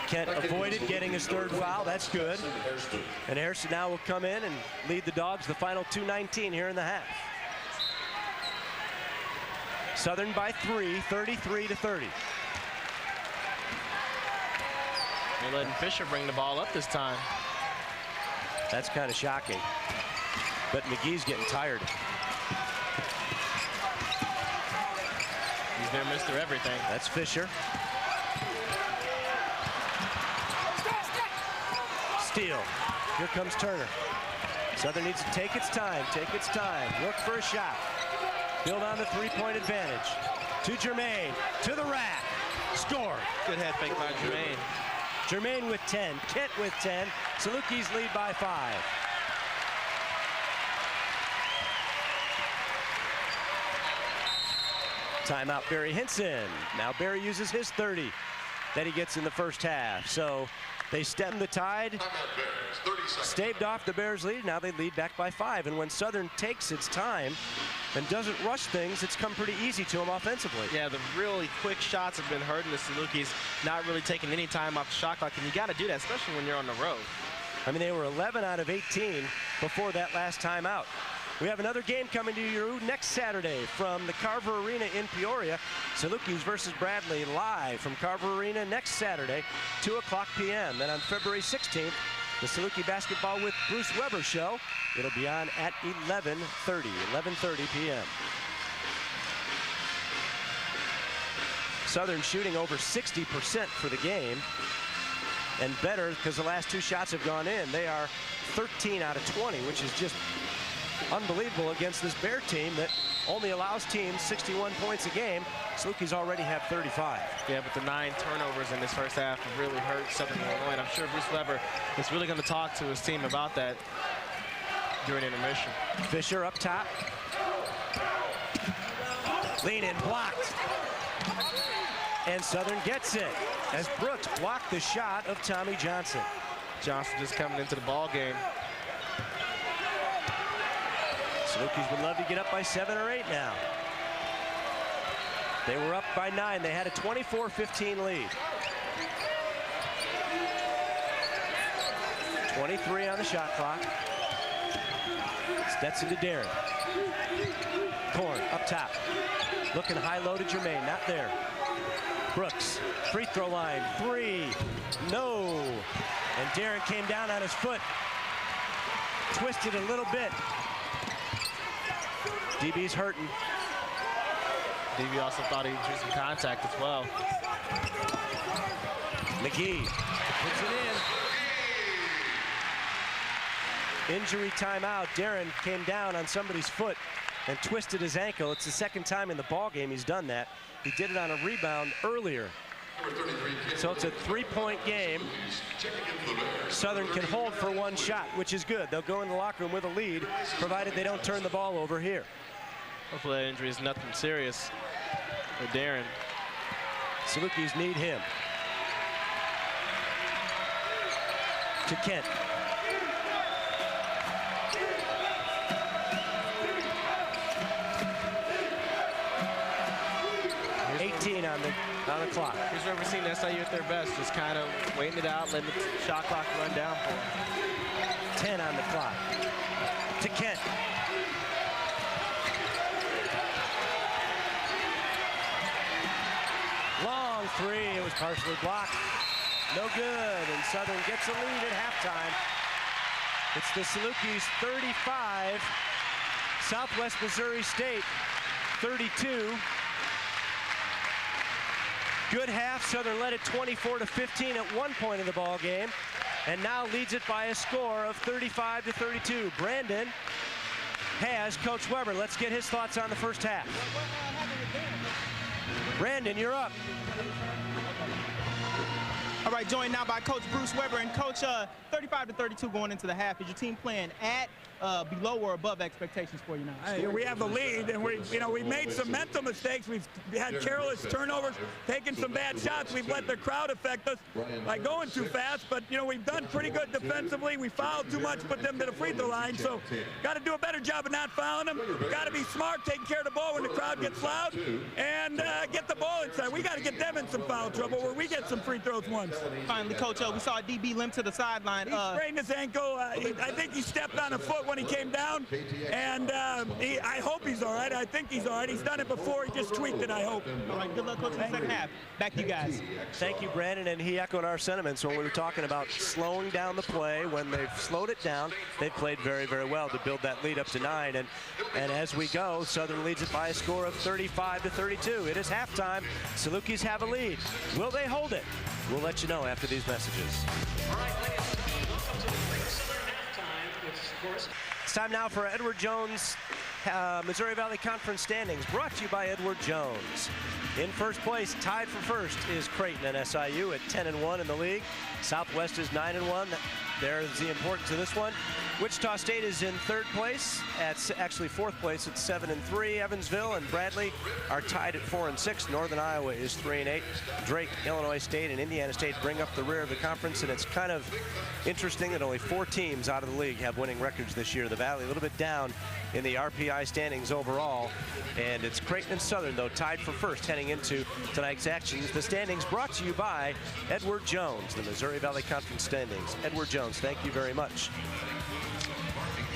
Speaker 1: Kent avoided getting his 3rd foul. That's good. And Harrison now will come in and lead the Dawgs the final 2:19 here in the half. Southern by 3, 33-30.
Speaker 2: They're letting Fisher bring the ball up this time.
Speaker 1: That's kind of shocking. But McGee's getting tired.
Speaker 2: He's their Mr. Everything.
Speaker 1: That's Fisher. Steal. Here comes Turner. Southern needs to take its time, work for a shot. Build on the 3-point advantage. To Jermaine, to the rack. Score.
Speaker 2: Good head fake by Jermaine.
Speaker 1: Jermaine with 10, Kent with 10. Salukis lead by 5. Timeout, Barry Hinson. Now Barry uses his 30 that he gets in the first half. So they stem the tide, staved off the Bears' lead. Now they lead back by 5. And when Southern takes its time and doesn't rush things, it's come pretty easy to them offensively.
Speaker 2: Yeah, the really quick shots have been hurting the Salukis, not really taking any time off the shot clock. And you got to do that, especially when you're on the road.
Speaker 1: I mean, they were 11 out of 18 before that last timeout. We have another game coming to you next Saturday from the Carver Arena in Peoria. Salukis versus Bradley live from Carver Arena next Saturday, 2:00 p.m. Then on February 16th, the Saluki Basketball with Bruce Weber show. It'll be on at 11:30 p.m. Southern shooting over 60% for the game. And better because the last 2 shots have gone in. They are 13 out of 20, which is just unbelievable against this Bear team that only allows teams 61 points a game. Salukis already have 35.
Speaker 2: Yeah, but the 9 turnovers in this first half have really hurt Southern Illinois. And I'm sure Bruce Weber is really going to talk to his team about that during intermission.
Speaker 1: Fisher up top. Lean in, blocked. And Southern gets it as Brooks blocked the shot of Tommy Johnson.
Speaker 2: Johnson just coming into the ball game.
Speaker 1: Salukis would love to get up by 7 or 8 now. They were up by 9. They had a 24-15 lead. 23 on the shot clock. Stetson to Darren. Korn up top. Looking high-low to Jermaine, not there. Brooks, free throw line, 3, no. And Darren came down on his foot. Twisted a little bit. DB's hurting.
Speaker 2: DB also thought he drew some contact as well.
Speaker 1: McGee puts it in. Injury timeout. Darren came down on somebody's foot and twisted his ankle. It's the second time in the ball game he's done that. He did it on a rebound earlier. So it's a 3-point game. Southern can hold for 1 shot, which is good. They'll go in the locker room with a lead, provided they don't turn the ball over here.
Speaker 2: Hopefully that injury is nothing serious for Darren.
Speaker 1: Salukis need him. To Kent. On the clock.
Speaker 2: Here's where we've seen SIU at their best, just kind of waiting it out, letting the shot clock run down for them.
Speaker 1: 10 on the clock. To Kent. Long 3, it was partially blocked. No good, and Southern gets a lead at halftime. It's the Salukis 35, Southwest Missouri State 32. Good half. Southern led it 24-15 at one point in the ball game, and now leads it by a score of 35-32. Brandon has Coach Weber. Let's get his thoughts on the first half. Brandon, you're up.
Speaker 5: All right, joined now by Coach Bruce Weber. And Coach, 35-32 going into the half. Is your team playing at, below, or above expectations for you now?
Speaker 3: Hey, we have the lead, and we've made some mental mistakes. We've had careless turnovers, taken some bad shots. We've let the crowd affect us by going too fast. But we've done pretty good defensively. We fouled too much, put them to the free throw line. So, got to do a better job of not fouling them. Got to be smart, taking care of the ball when the crowd gets loud, and get the ball inside. We got to get them in some foul trouble where we get some free throws once.
Speaker 5: Finally, Coach, we saw a DB limp to the sideline.
Speaker 3: He sprained his ankle. I think he stepped on a foot when he came down, and I hope he's all right. I think he's all right. He's done it before. He just tweaked it, I hope.
Speaker 5: All right, good luck, Coach, in the second half. Back to you guys.
Speaker 1: Thank you, Brandon, and he echoed our sentiments when we were talking about slowing down the play. When they've slowed it down, they've played very, very well to build that lead up to 9. And as we go, Southern leads it by a score of 35-32. It is halftime. Salukis have a lead. Will they hold it? We'll let you know after these messages.
Speaker 8: All right, ladies and gentlemen, welcome to the Lake Southern halftime, which is, of course,
Speaker 1: it's time now for Edward Jones Missouri Valley Conference standings, brought to you by Edward Jones. In first place, tied for first, is Creighton and SIU at 10-1 in the league. Southwest is 9-1. There's the importance of this one. Wichita State is in third place, actually fourth place at 7-3. Evansville and Bradley are tied at 4-6. Northern Iowa is 3-8. Drake, Illinois State, and Indiana State bring up the rear of the conference, and it's kind of interesting that only 4 teams out of the league have winning records this year. The Valley a little bit down in the RPI standings overall, and it's Creighton and Southern, though, tied for first heading into tonight's actions. The standings brought to you by Edward Jones, the Missouri Valley Conference standings. Edward Jones, thank you very much.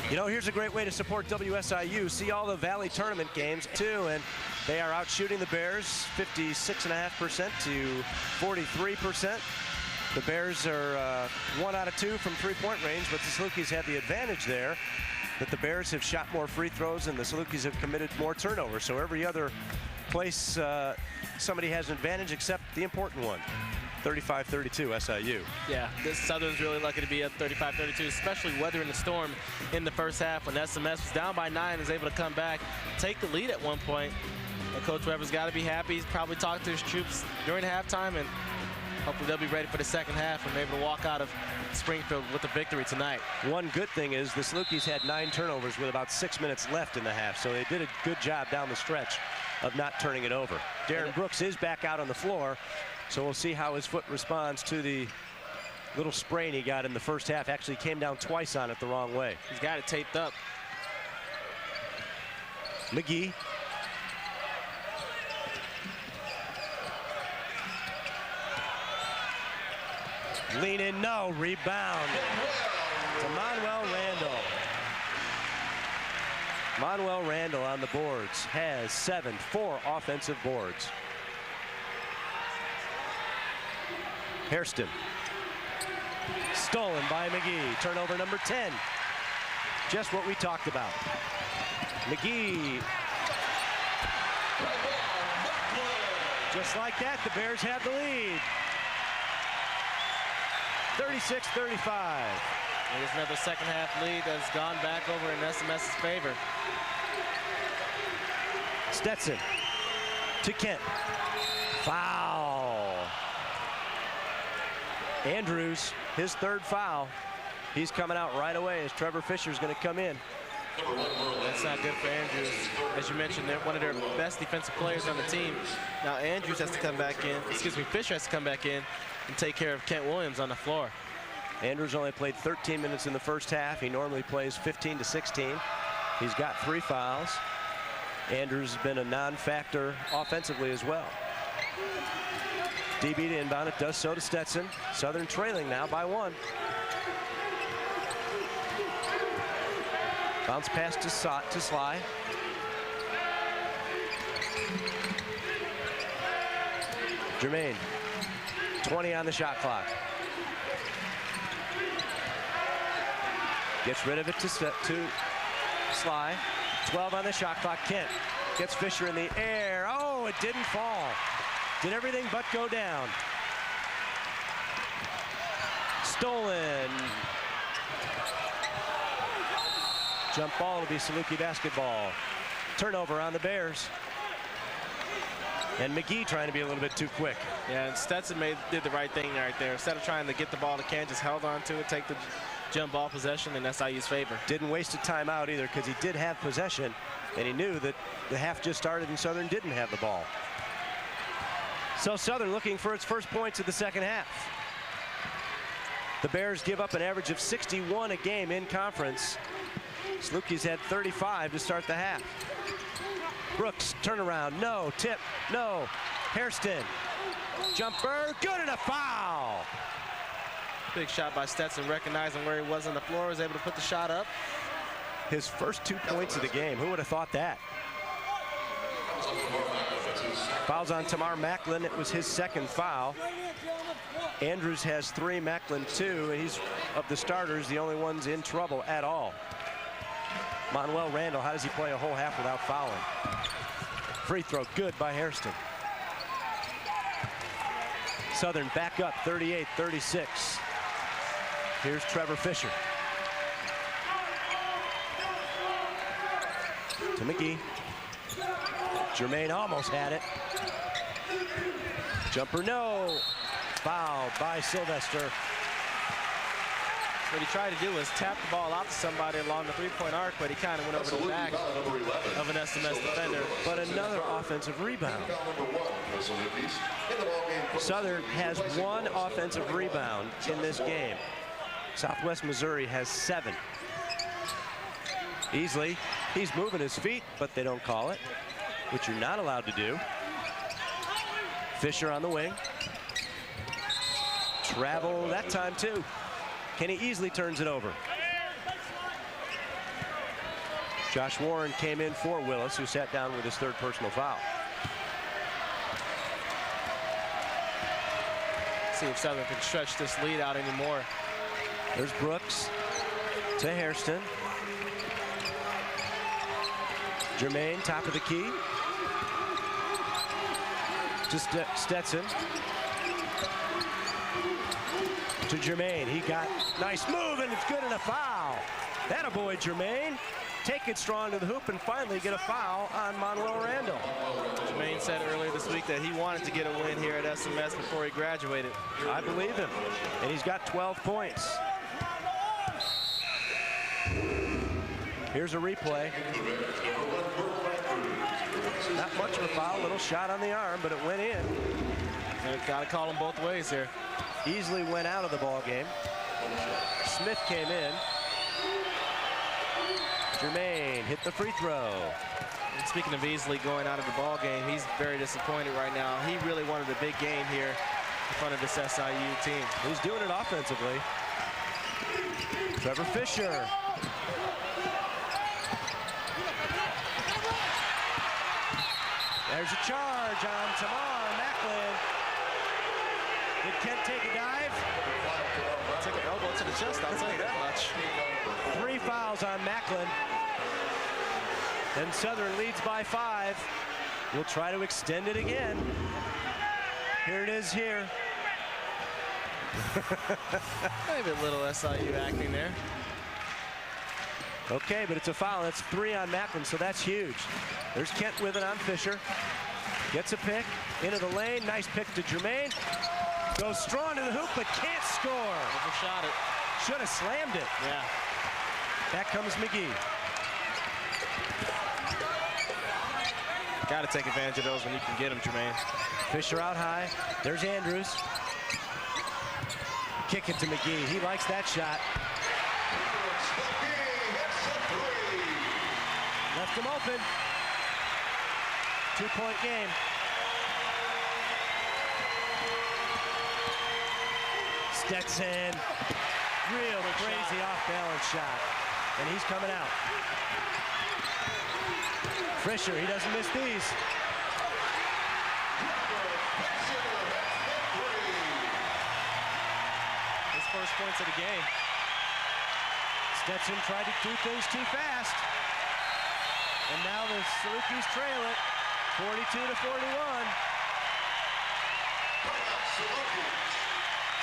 Speaker 1: Here's a great way to support WSIU. See all the Valley Tournament games, too, and they are out shooting the Bears 56.5% to 43%. The Bears are 1 out of 2 from three-point range, but the Salukis have the advantage there. that the Bears have shot more free throws and the Salukis have committed more turnovers. So every other place somebody has an advantage except the important one. 35-32 SIU.
Speaker 2: Yeah, this Southern's really lucky to be up 35-32, especially weathering the storm in the first half when SMS was down by 9, is able to come back, take the lead at one point. And Coach Weber's got to be happy. He's probably talked to his troops during halftime, and hopefully they'll be ready for the second half and able to walk out of Springfield with a victory tonight.
Speaker 1: One good thing is the Salukis had 9 turnovers with about 6 minutes left in the half, so they did a good job down the stretch of not turning it over. Darren Brooks is back out on the floor, so we'll see how his foot responds to the little sprain he got in the first half. Actually came down twice on it the wrong way.
Speaker 2: He's got it taped up.
Speaker 1: McGee. Lean in, no, rebound to Manuel Randall. Manuel Randall on the boards has 4 offensive boards. Hairston. Stolen by McGee. Turnover number 10. Just what we talked about. McGee. Just like that, the Bears have the lead. 36-35.
Speaker 2: There's another second half lead that's gone back over in SMS's favor.
Speaker 1: Stetson to Kent. Foul. Andrews, his 3rd foul. He's coming out right away as Trevor Fisher's going to come in.
Speaker 2: That's not good for Andrews. As you mentioned, they're one of their best defensive players on the team. Now Andrews has to come back in, Fisher has to come back in and take care of Kent Williams on the floor.
Speaker 1: Andrews only played 13 minutes in the first half. He normally plays 15 to 16. He's got 3 fouls. Andrews has been a non-factor offensively as well. DB to inbound, it does so to Stetson. Southern trailing now by 1. Bounce pass to Sly. Jermaine, 20 on the shot clock. Gets rid of it to Sly. 12 on the shot clock. Kent gets Fisher in the air. Oh, it didn't fall. Did everything but go down. Stolen. Jump ball will be Saluki basketball. Turnover on the Bears. And McGee trying to be a little bit too quick.
Speaker 2: Yeah, and Stetson did the right thing right there. Instead of trying to get the ball to Kent, just held on to it, take the jump ball possession in SIU's favor.
Speaker 1: Didn't waste a timeout either because he did have possession, and he knew that the half just started and Southern didn't have the ball. So Southern looking for its first points of the second half. The Bears give up an average of 61 a game in conference. Salukis had 35 to start the half. Brooks, turnaround, no. Tip, no. Hairston, jumper, good, and a foul.
Speaker 2: Big shot by Stetson, recognizing where he was on the floor, was able to put the shot up.
Speaker 1: His first 2 points of the game. Who would have thought that? Fouls on Tamar Macklin. It was his 2nd foul. Andrews has 3, Macklin 2, and he's, of the starters, the only ones in trouble at all. Manuel Randall, how does he play a whole half without fouling? Free throw, good by Hairston. Southern back up, 38-36. Here's Trevor Fisher. To McGee. Jermaine almost had it. Jumper, no. Foul by Sylvester.
Speaker 2: What he tried to do was tap the ball out to somebody along the 3-point arc, but he kind of went over the back of an SMS defender.
Speaker 1: But another offensive rebound. Southern has 1 offensive rebound in this game. Southwest Missouri has 7. Easley, he's moving his feet, but they don't call it, which you're not allowed to do. Fisher on the wing. Travel that time too. Kenny Easley turns it over. Josh Warren came in for Willis, who sat down with his 3rd personal foul.
Speaker 2: See if Southern can stretch this lead out anymore.
Speaker 1: There's Brooks to Hairston. Jermaine, top of the key. To Stetson. To Jermaine. He got nice move, and it's good and a foul. That boy, Jermaine. Take it strong to the hoop and finally get a foul on Manuel Randall.
Speaker 2: Jermaine said earlier this week that he wanted to get a win here at SMS before he graduated.
Speaker 1: I believe him. And he's got 12 points. Here's a replay. Not much of a foul, little shot on the arm, but it went in.
Speaker 2: Got to call him both ways here.
Speaker 1: Easily went out of the ball game. Smith came in. Jermaine hit the free throw.
Speaker 2: And speaking of Easley going out of the ball game, he's very disappointed right now. He really wanted a big game here in front of this SIU team.
Speaker 1: He's doing it offensively. Trevor Fisher. There's a charge on Tamar Macklin. Did Kent take a dive?
Speaker 2: Took an elbow to the chest, I'll tell you that much.
Speaker 1: 3 fouls on Macklin. Then Southern leads by 5. We'll try to extend it again. Here it is here.
Speaker 2: Maybe a little SIU acting there.
Speaker 1: Okay, but it's a foul. That's 3 on Macklin, so that's huge. There's Kent with it on Fisher. Gets a pick into the lane. Nice pick to Jermaine. Goes strong to the hoop, but can't score.
Speaker 2: Overshot it.
Speaker 1: Should have slammed it.
Speaker 2: Yeah.
Speaker 1: Back comes McGee.
Speaker 2: Got to take advantage of those when you can get them, Jermaine.
Speaker 1: Fisher out high. There's Andrews. Kick it to McGee. He likes that shot. Left him open. 2-point game. Stetson. Real crazy off-balance shot. And he's coming out. Fisher, he doesn't miss these.
Speaker 2: His first points of the game.
Speaker 1: Stetson tried to do things too fast. And now the Salukis trail it, 42-41.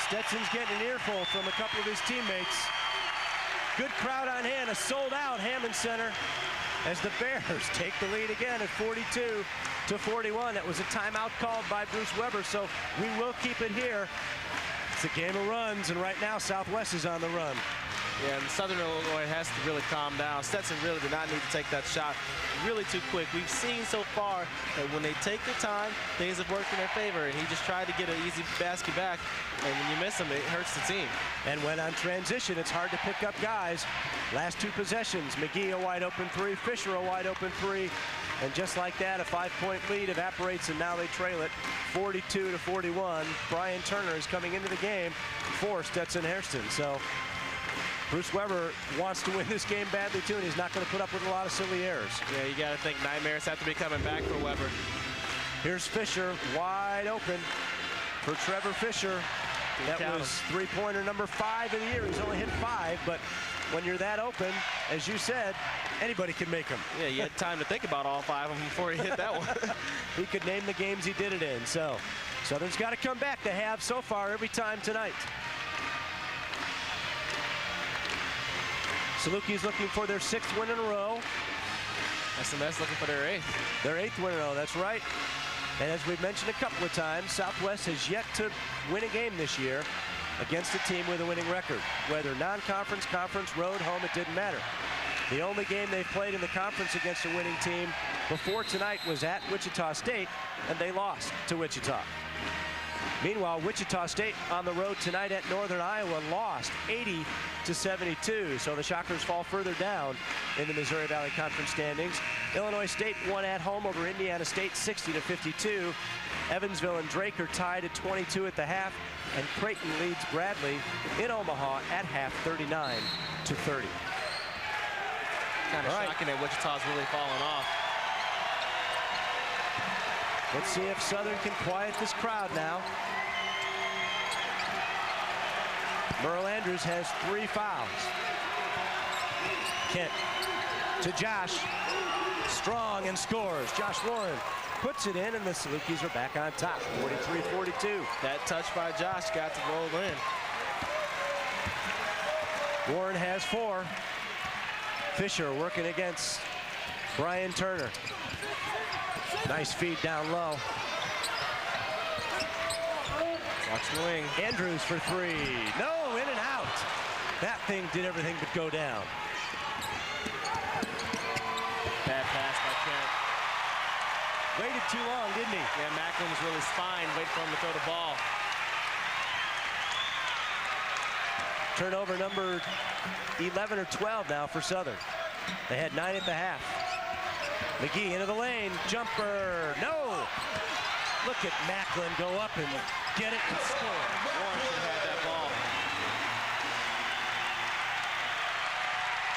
Speaker 1: Stetson's getting an earful from a couple of his teammates. Good crowd on hand, a sold-out Hammons Center as the Bears take the lead again at 42-41. That was a timeout called by Bruce Weber, so we will keep it here. It's a game of runs, and right now Southwest is on the run.
Speaker 2: Yeah, and Southern Illinois has to really calm down. Stetson really did not need to take that shot really too quick. We've seen so far that when they take their time, things have worked in their favor, and he just tried to get an easy basket back, and when you miss him, it hurts the team.
Speaker 1: And when on transition, it's hard to pick up guys. Last 2 possessions, McGee a wide open 3, Fisher a wide open 3, and just like that, a 5-point lead evaporates, and now they trail it 42-41. Brian Turner is coming into the game for Stetson Hairston. So Bruce Weber wants to win this game badly too, and he's not going to put up with a lot of silly errors.
Speaker 2: Yeah, you got to think nightmares have to be coming back for Weber.
Speaker 1: Here's Fisher wide open for Trevor Fisher. That was 3-pointer number 5 of the year. He's only hit 5, but when you're that open, as you said, anybody can make them.
Speaker 2: Yeah, you had time to think about all 5 of them before he hit that one.
Speaker 1: He could name the games he did it in. So Southern's got to come back. They have so far every time tonight. Salukis looking for their 6th win in a row.
Speaker 2: SMS looking for their 8th.
Speaker 1: Their 8th win in a row, that's right. And as we've mentioned a couple of times, Southwest has yet to win a game this year against a team with a winning record. Whether non-conference, conference, road, home, it didn't matter. The only game they've played in the conference against a winning team before tonight was at Wichita State, and they lost to Wichita. Meanwhile, Wichita State on the road tonight at Northern Iowa lost 80-72. So the Shockers fall further down in the Missouri Valley Conference standings. Illinois State won at home over Indiana State 60-52. Evansville and Drake are tied at 22 at the half. And Creighton leads Bradley in Omaha at half 39-30.
Speaker 2: Kind of shocking that Wichita's really fallen off.
Speaker 1: Let's see if Southern can quiet this crowd now. Merle Andrews has 3 fouls. Kent to Josh. Strong and scores. Josh Warren puts it in, and the Salukis are back on top, 43-42.
Speaker 2: That touch by Josh got to roll in.
Speaker 1: Warren has 4. Fisher working against Brian Turner. Nice feed down low.
Speaker 2: Watch the wing.
Speaker 1: Andrews for 3. No, in and out. That thing did everything but go down.
Speaker 2: Bad pass by Kent.
Speaker 1: Waited too long, didn't he?
Speaker 2: Yeah, Macklin was really spine, waiting for him to throw the ball.
Speaker 1: Turnover number 11 or 12 now for Southern. They had 9 at the half. McGee into the lane, jumper, no! Look at Macklin go up and get it and score.
Speaker 2: Warren should have had that ball.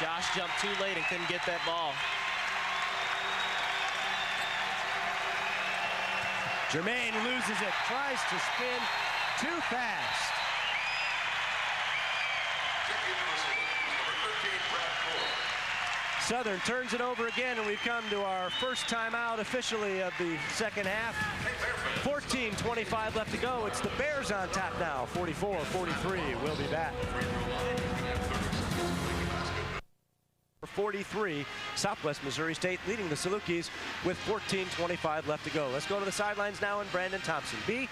Speaker 2: Josh jumped too late and couldn't get that ball.
Speaker 1: Jermaine loses it, tries to spin too fast. Southern turns it over again, and we've come to our first timeout officially of the second half. 14:25 left to go. It's the Bears on top now, 44-43. We'll be back. 43, Southwest Missouri State leading the Salukis with 14:25 left to go. Let's go to the sidelines now, and Brandon Thompson. B,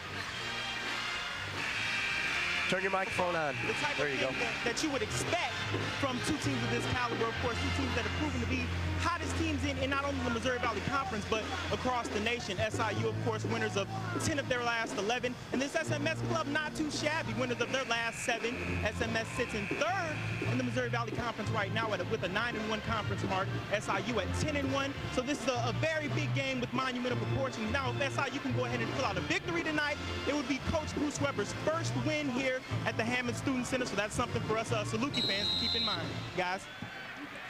Speaker 1: turn your microphone on.
Speaker 5: The type
Speaker 1: there
Speaker 5: of
Speaker 1: you go.
Speaker 5: game that you would expect from two teams of this caliber, of course, two teams that have proven to be hottest teams in not only the Missouri Valley Conference, but across the nation. SIU, of course, winners of 10 of their last 11. And this SMS club, not too shabby, winners of their last 7. SMS sits in 3rd in the Missouri Valley Conference right now with a 9-1 conference mark. SIU at 10-1. So this is a very big game with monumental proportions. Now, if SIU can go ahead and pull out a victory tonight, it would be Coach Bruce Weber's first win here at the Hammons Student Center. So that's something for us Saluki fans to keep in mind, guys.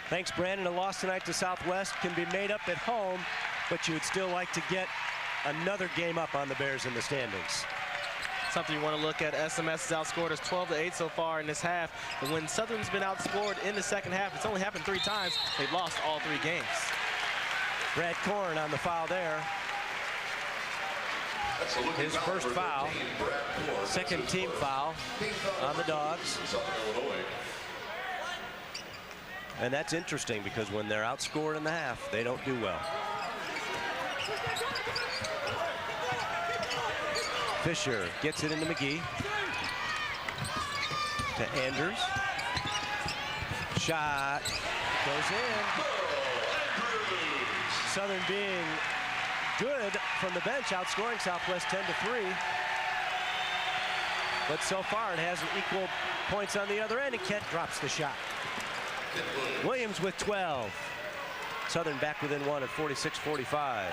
Speaker 1: Thanks, Brandon. A loss tonight to Southwest can be made up at home, but you would still like to get another game up on the Bears in the standings.
Speaker 2: Something you want to look at. SMS has outscored us 12-8 so far in this half. And when Southern's been outscored in the second half, it's only happened 3 times. They've lost all 3 games.
Speaker 1: Brad Korn on the foul there. His first foul, second team foul on the Dawgs. And that's interesting because when they're outscored in the half, they don't do well. Fisher gets it into McGee. To Andrews. Shot goes in. Southern being good from the bench, outscoring Southwest 10-3. But so far it hasn't equaled points on the other end, and Kent drops the shot. Williams with 12. Southern back within 1 at 46-45.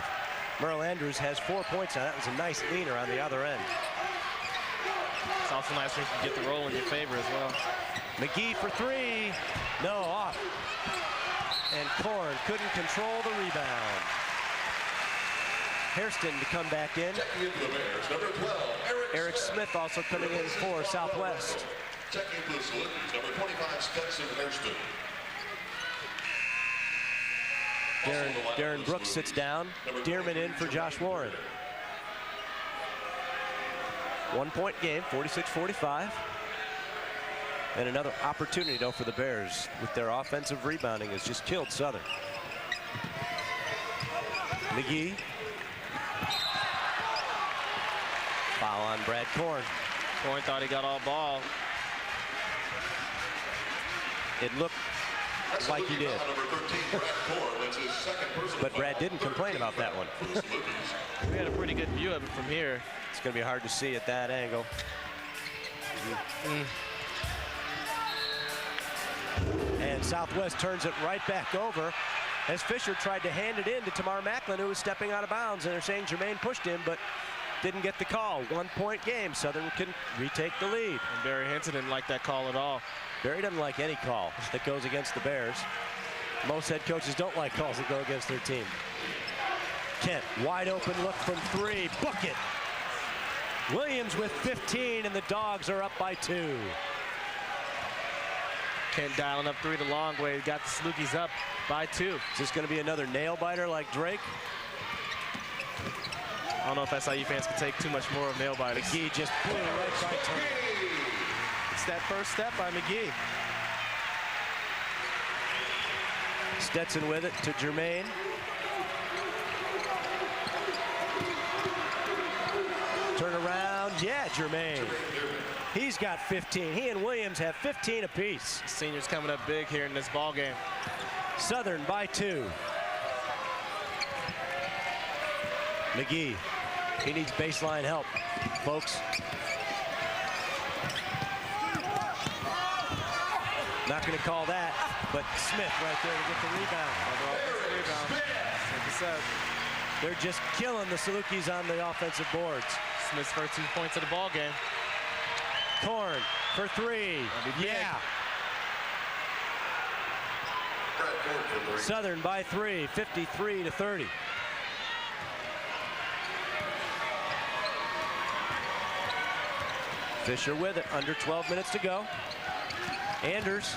Speaker 1: Merle Andrews has 4 points now. That was a nice leaner on the other end.
Speaker 2: It's also nice when you can get the roll in your favor as well.
Speaker 1: McGee for 3. No, off. And Korn couldn't control the rebound. Hairston to come back in.
Speaker 4: Number 12,
Speaker 1: Eric Smith also coming in for Southwest.
Speaker 4: Checking for the Salukis, number 25, Stetson Hairston.
Speaker 1: Darren Brooks sits down. Dearman in for Josh Warren. 1-point game, 46-45. And another opportunity, though, for the Bears with their offensive rebounding has just killed Southern. McGee. Foul on Brad Korn.
Speaker 2: Korn thought he got all ball.
Speaker 1: It looked like he did. But Brad didn't complain about that one.
Speaker 2: We had a pretty good view of it from here.
Speaker 1: It's going to be hard to see at that angle. And Southwest turns it right back over as Fisher tried to hand it in to Tamar Macklin, who was stepping out of bounds. And they're saying Jermaine pushed him, but didn't get the call. 1-point game. Southern can retake the lead.
Speaker 2: And Barry Henson didn't like that call at all.
Speaker 1: Barry doesn't like any call that goes against the Bears. Most head coaches don't like calls that go against their team. Kent, wide open look from 3. Book it. Williams with 15, and the Dawgs are up by 2.
Speaker 2: Kent dialing up 3 the long way. Got the Salukis up by 2.
Speaker 1: Is this going to be another nail biter like Drake?
Speaker 2: I don't know if SIU fans can take too much more of nail biters.
Speaker 1: McGee just blew it right by Turner.
Speaker 2: It's that first step by McGee.
Speaker 1: Stetson with it to Jermaine. Turn around, yeah, Jermaine. He's got 15. He and Williams have 15 apiece.
Speaker 2: Seniors coming up big here in this ball game.
Speaker 1: Southern by 2. McGee, he needs baseline help, folks. Not going to call that, but Smith right there to get the rebound.
Speaker 2: Like I said,
Speaker 1: they're just killing the Salukis on the offensive boards.
Speaker 2: Smith's first 2 points of the ball game.
Speaker 1: Korn for 3. Yeah. Southern by 3, 53-30. Fisher with it, under 12 minutes to go. Anders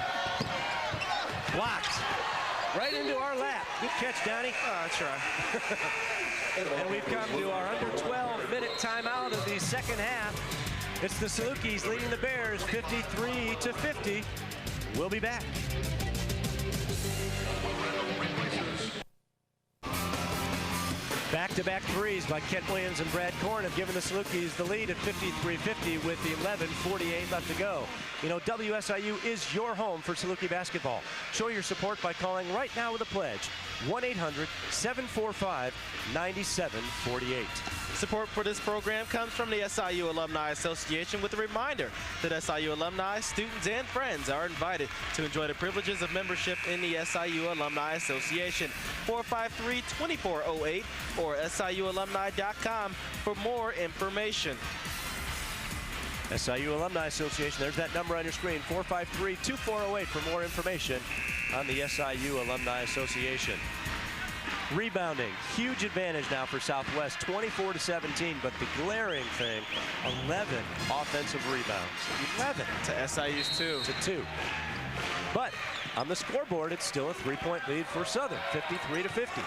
Speaker 1: blocked right into our lap. Good catch, Donnie.
Speaker 2: Oh, that's right.
Speaker 1: And we've come to our under 12-minute timeout of the second half. It's the Salukis leading the Bears 53-50. We'll be back. Back-to-back threes by Kent Williams and Brad Korn have given the Salukis the lead at 53-50 with 11:48 left to go. You know, WSIU is your home for Saluki basketball. Show your support by calling right now with a pledge. 1-800-745-9748.
Speaker 2: Support for this program comes from the SIU Alumni Association with a reminder that SIU alumni, students, and friends are invited to enjoy the privileges of membership in the SIU Alumni Association. 453-2408 or SIUalumni.com for more information.
Speaker 1: SIU Alumni Association, there's that number on your screen, 453-2408 for more information on the SIU Alumni Association. Rebounding, huge advantage now for Southwest, 24-17, but the glaring thing, 11 offensive rebounds. 11
Speaker 2: to SIU's 2.
Speaker 1: To 2. But on the scoreboard, it's still a 3-point lead for Southern, 53-50.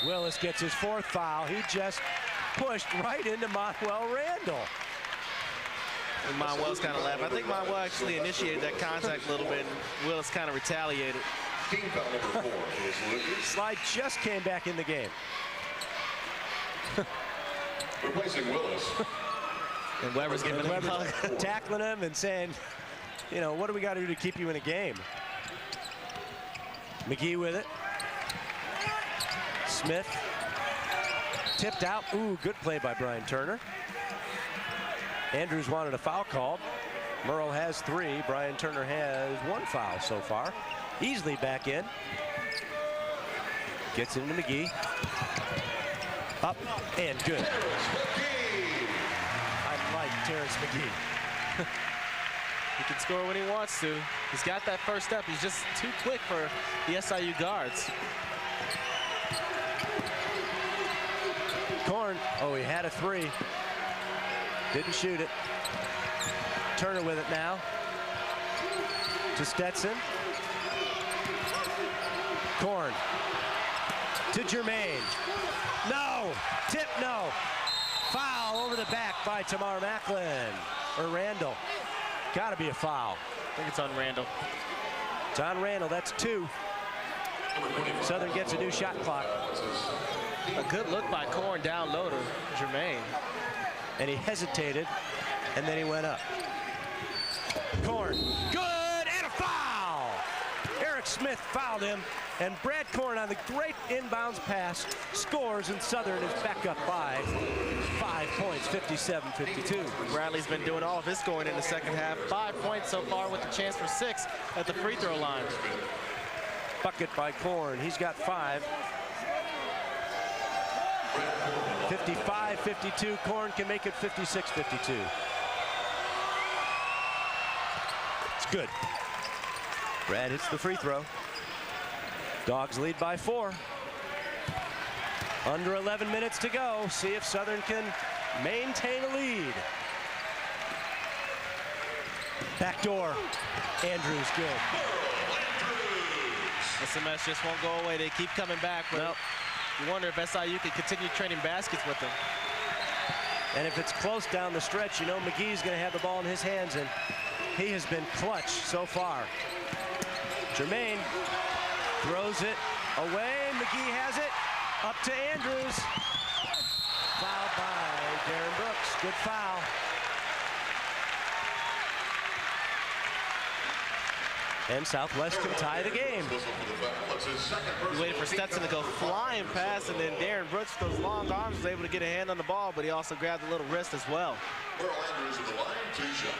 Speaker 1: Willis gets his 4th foul. He just pushed right into Manuel Randall.
Speaker 2: And Manuel's kind of laughing. I think Manuel actually initiated that contact a little bit, and Willis kind of retaliated.
Speaker 4: Team foul number 4 is Lucas.
Speaker 1: Slide just came back in the game.
Speaker 4: Replacing Willis.
Speaker 2: And Weber's giving him a hug.
Speaker 1: Tackling him and saying, you know, what do we got to do to keep you in a game? McGee with it. Smith. Tipped out. Ooh, good play by Brian Turner. Andrews wanted a foul called. Murrow has 3. Brian Turner has 1 foul so far. Easily back in. Gets into McGee. Up and good. I like Terrence McGee.
Speaker 2: He can score when he wants to. He's got that first step. He's just too quick for the SIU guards.
Speaker 1: Korn, oh, he had a 3. Didn't shoot it. Turner with it now. To Stetson. Korn. To Jermaine. No. Tip, no. Foul over the back by Tamar Macklin. Or Randall. Gotta be a foul.
Speaker 2: I think it's on Randall.
Speaker 1: It's on Randall. That's 2. Southern gets a new shot clock.
Speaker 2: A good look by Korn down low to Jermaine.
Speaker 1: And he hesitated, and then he went up. Korn, good, and a foul! Eric Smith fouled him, and Brad Korn on the great inbounds pass scores, and Southern is back up by 5 points, 57-52.
Speaker 2: Bradley's been doing all of his scoring in the second half. 5 points so far with a chance for 6 at the free throw line.
Speaker 1: Bucket by Korn, he's got 5. 55-52, Korn can make it 56-52. It's good. Brad hits the free throw. Dawgs lead by 4. Under 11 minutes to go. See if Southern can maintain a lead. Backdoor. Andrews good.
Speaker 2: SMS just won't go away. They keep coming back. Well, you wonder if SIU could continue trading baskets with them.
Speaker 1: And if it's close down the stretch, you know McGee's going to have the ball in his hands, and he has been clutch so far. Jermaine throws it away. McGee has it. Up to Andrews. Fouled by Darren Brooks. Good foul. And Southwest can tie the game.
Speaker 2: He waited for Stetson to go flying past, and then Darren Brooks, with those long arms, was able to get a hand on the ball, but he also grabbed a little wrist as well.
Speaker 4: Andrews at the line, 2 shots.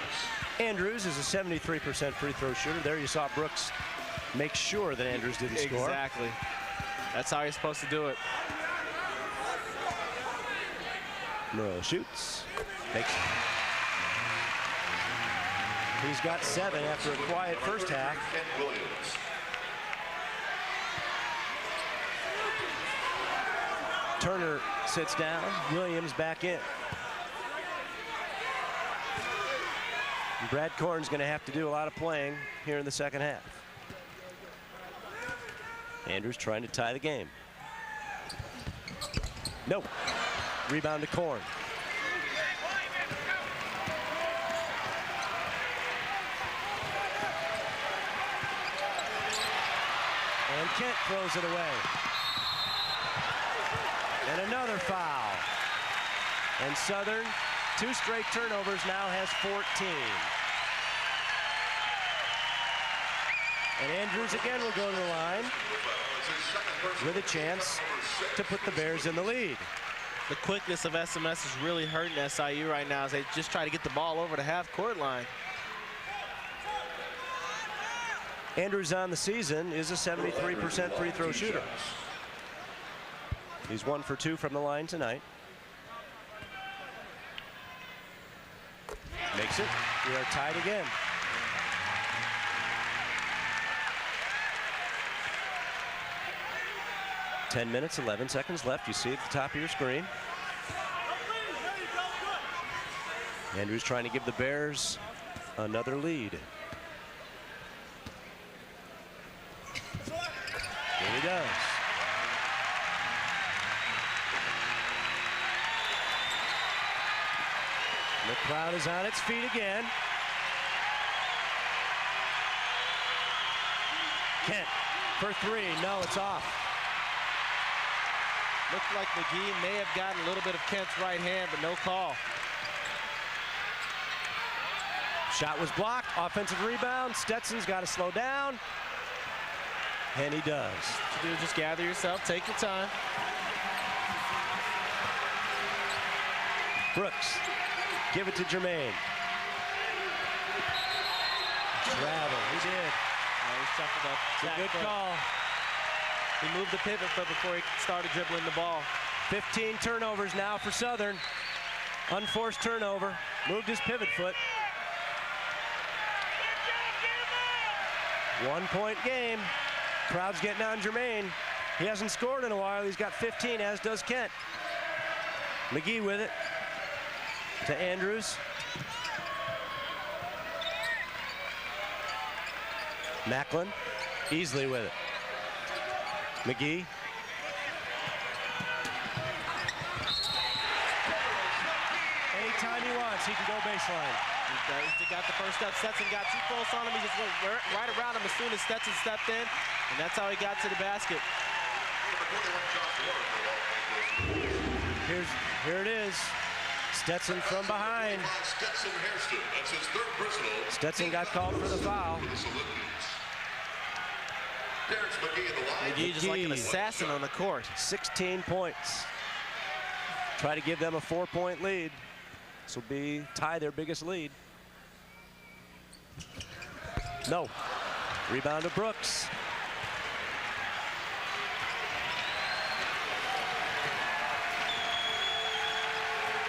Speaker 1: Andrews is a 73% free throw shooter. There you saw Brooks make sure that Andrews didn't score.
Speaker 2: Exactly. That's how you're supposed to do it.
Speaker 1: Monroe shoots. Makes it. He's got 7 after a quiet first half. Turner sits down. Williams back in. And Brad Korn's going to have to do a lot of playing here in the second half. Andrews trying to tie the game. Nope. Rebound to Korn. And Kent throws it away. And another foul. And Southern, 2 straight turnovers, now has 14. And Andrews again will go to the line with a chance to put the Bears in the lead.
Speaker 2: The quickness of SMS is really hurting SIU right now as they just try to get the ball over the half-court line.
Speaker 1: Andrews on the season is a 73% free throw shooter. He's 1 for 2 from the line tonight. Makes it. We are tied again. $10 minutes, 11 seconds left. You see it at the top of your screen. Andrews trying to give the Bears another lead. And he does. The crowd is on its feet again. Kent for 3. No, it's off.
Speaker 2: Looked like McGee may have gotten a little bit of Kent's right hand, but no call.
Speaker 1: Shot was blocked. Offensive rebound. Stetson's got to slow down. And he does.
Speaker 2: What you do, just gather yourself, take your time.
Speaker 1: Brooks, give it to Jermaine. Travel, he did.
Speaker 2: He shuffled up.
Speaker 1: It's a good call.
Speaker 2: He moved the pivot foot before he started dribbling the ball.
Speaker 1: 15 turnovers now for Southern. Unforced turnover. Moved his pivot foot. 1-point game. Crowd's getting on Jermaine. He hasn't scored in a while. He's got 15, as does Kent. McGee with it to Andrews. Macklin easily with it. McGee. Anytime he wants, he can go baseline.
Speaker 2: He got the first step. Stetson got too close on him. He just went right around him as soon as Stetson stepped in, and that's how he got to the basket.
Speaker 1: Here it is. Stetson from behind. Stetson got called for the foul.
Speaker 2: McGee just like an assassin on the court.
Speaker 1: 16 points. Try to give them a 4-point lead. This will be tie their biggest lead. No. Rebound to Brooks.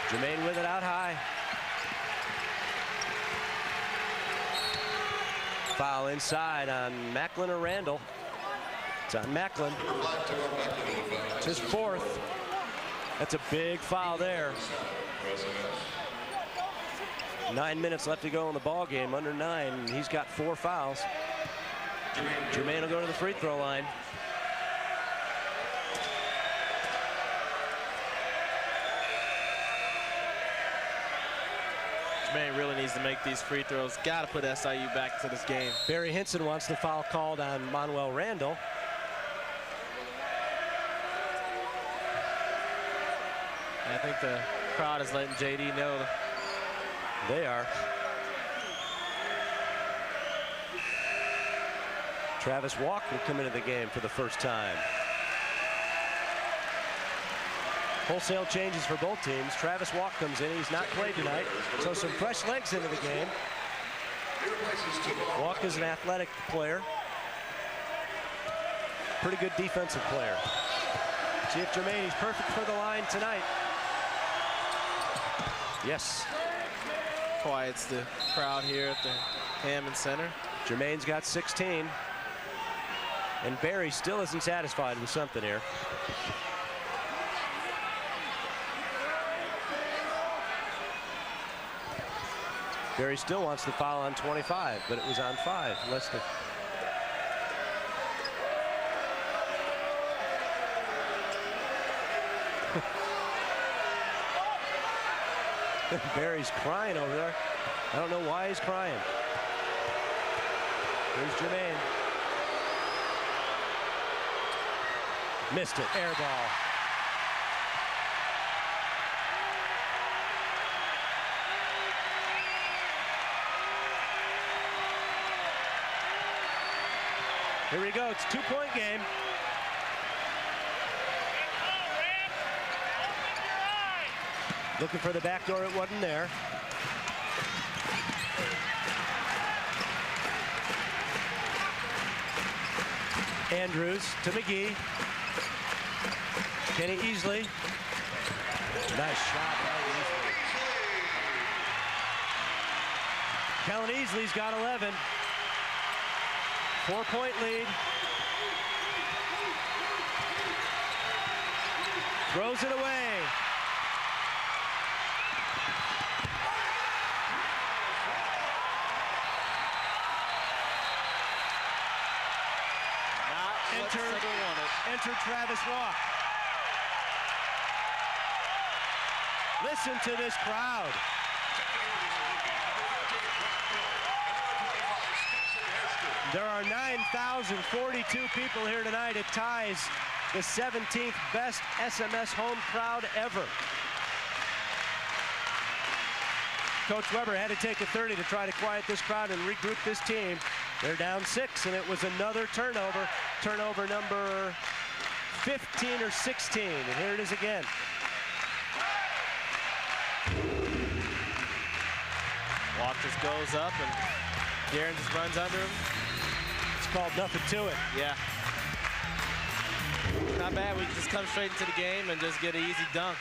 Speaker 1: Jermaine with it out high. Foul inside on Macklin or Randall. It's on Macklin. It's his 4th. That's a big foul there. 9 minutes left to go in the ball game. Under 9. He's got 4 fouls. Jermaine will go to the free throw line.
Speaker 2: Jermaine really needs to make these free throws. Got to put SIU back into this game.
Speaker 1: Barry Hinson wants the foul called on Manuel Randall.
Speaker 2: I think the crowd is letting JD know.
Speaker 1: They are. Travis Walk will come into the game for the first time. Wholesale changes for both teams. Travis Walk comes in. He's not played tonight, so some fresh legs into the game. Walk is an athletic player. Pretty good defensive player. See if Jermaine, he's perfect for the line tonight. Yes.
Speaker 2: Quiets the crowd here at the Hammons Center.
Speaker 1: Jermaine's got 16. And Barry still isn't satisfied with something here. Barry still wants the foul on 25, but it was on 5. Less than. Barry's crying over there. I don't know why he's crying. Here's Jermaine. Missed it. Air ball. Here we go. It's a 2-point game. Looking for the back door. It wasn't there. Andrews to McGee. Kenny Easley. Nice shot by Easley. Kellen Easley's got 11. 4-point lead. Throws it away. Enter Travis Walk. Listen to this crowd. There are 9,042 people here tonight. It ties the 17th best SMS home crowd ever. Coach Weber had to take a 30 to try to quiet this crowd and regroup this team. They're down 6, and it was another turnover. Turnover number 15 or 16, and here it is again.
Speaker 2: Walk just goes up, and Darren just runs under him.
Speaker 1: It's called nothing to it.
Speaker 2: Yeah. Not bad. We can just come straight into the game and just get an easy dunk.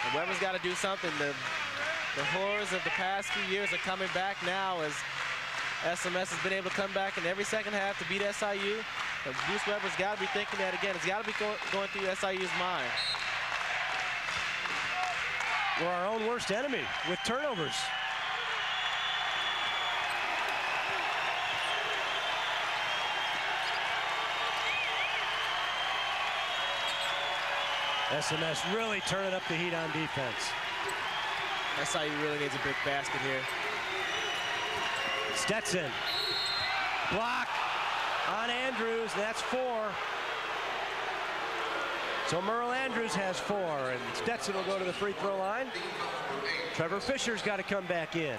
Speaker 2: And Weber's got to do something. The horrors of the past few years are coming back now as SMS has been able to come back in every second half to beat SIU. And Bruce Weber's got to be thinking that again. It's got to be going through SIU's mind.
Speaker 1: We're our own worst enemy with turnovers. SMS really turning up the heat on defense.
Speaker 2: SIU really needs a big basket here.
Speaker 1: Stetson. Block on Andrews. That's 4. So Merle Andrews has 4, and Stetson will go to the free throw line. Trevor Fisher's got to come back in.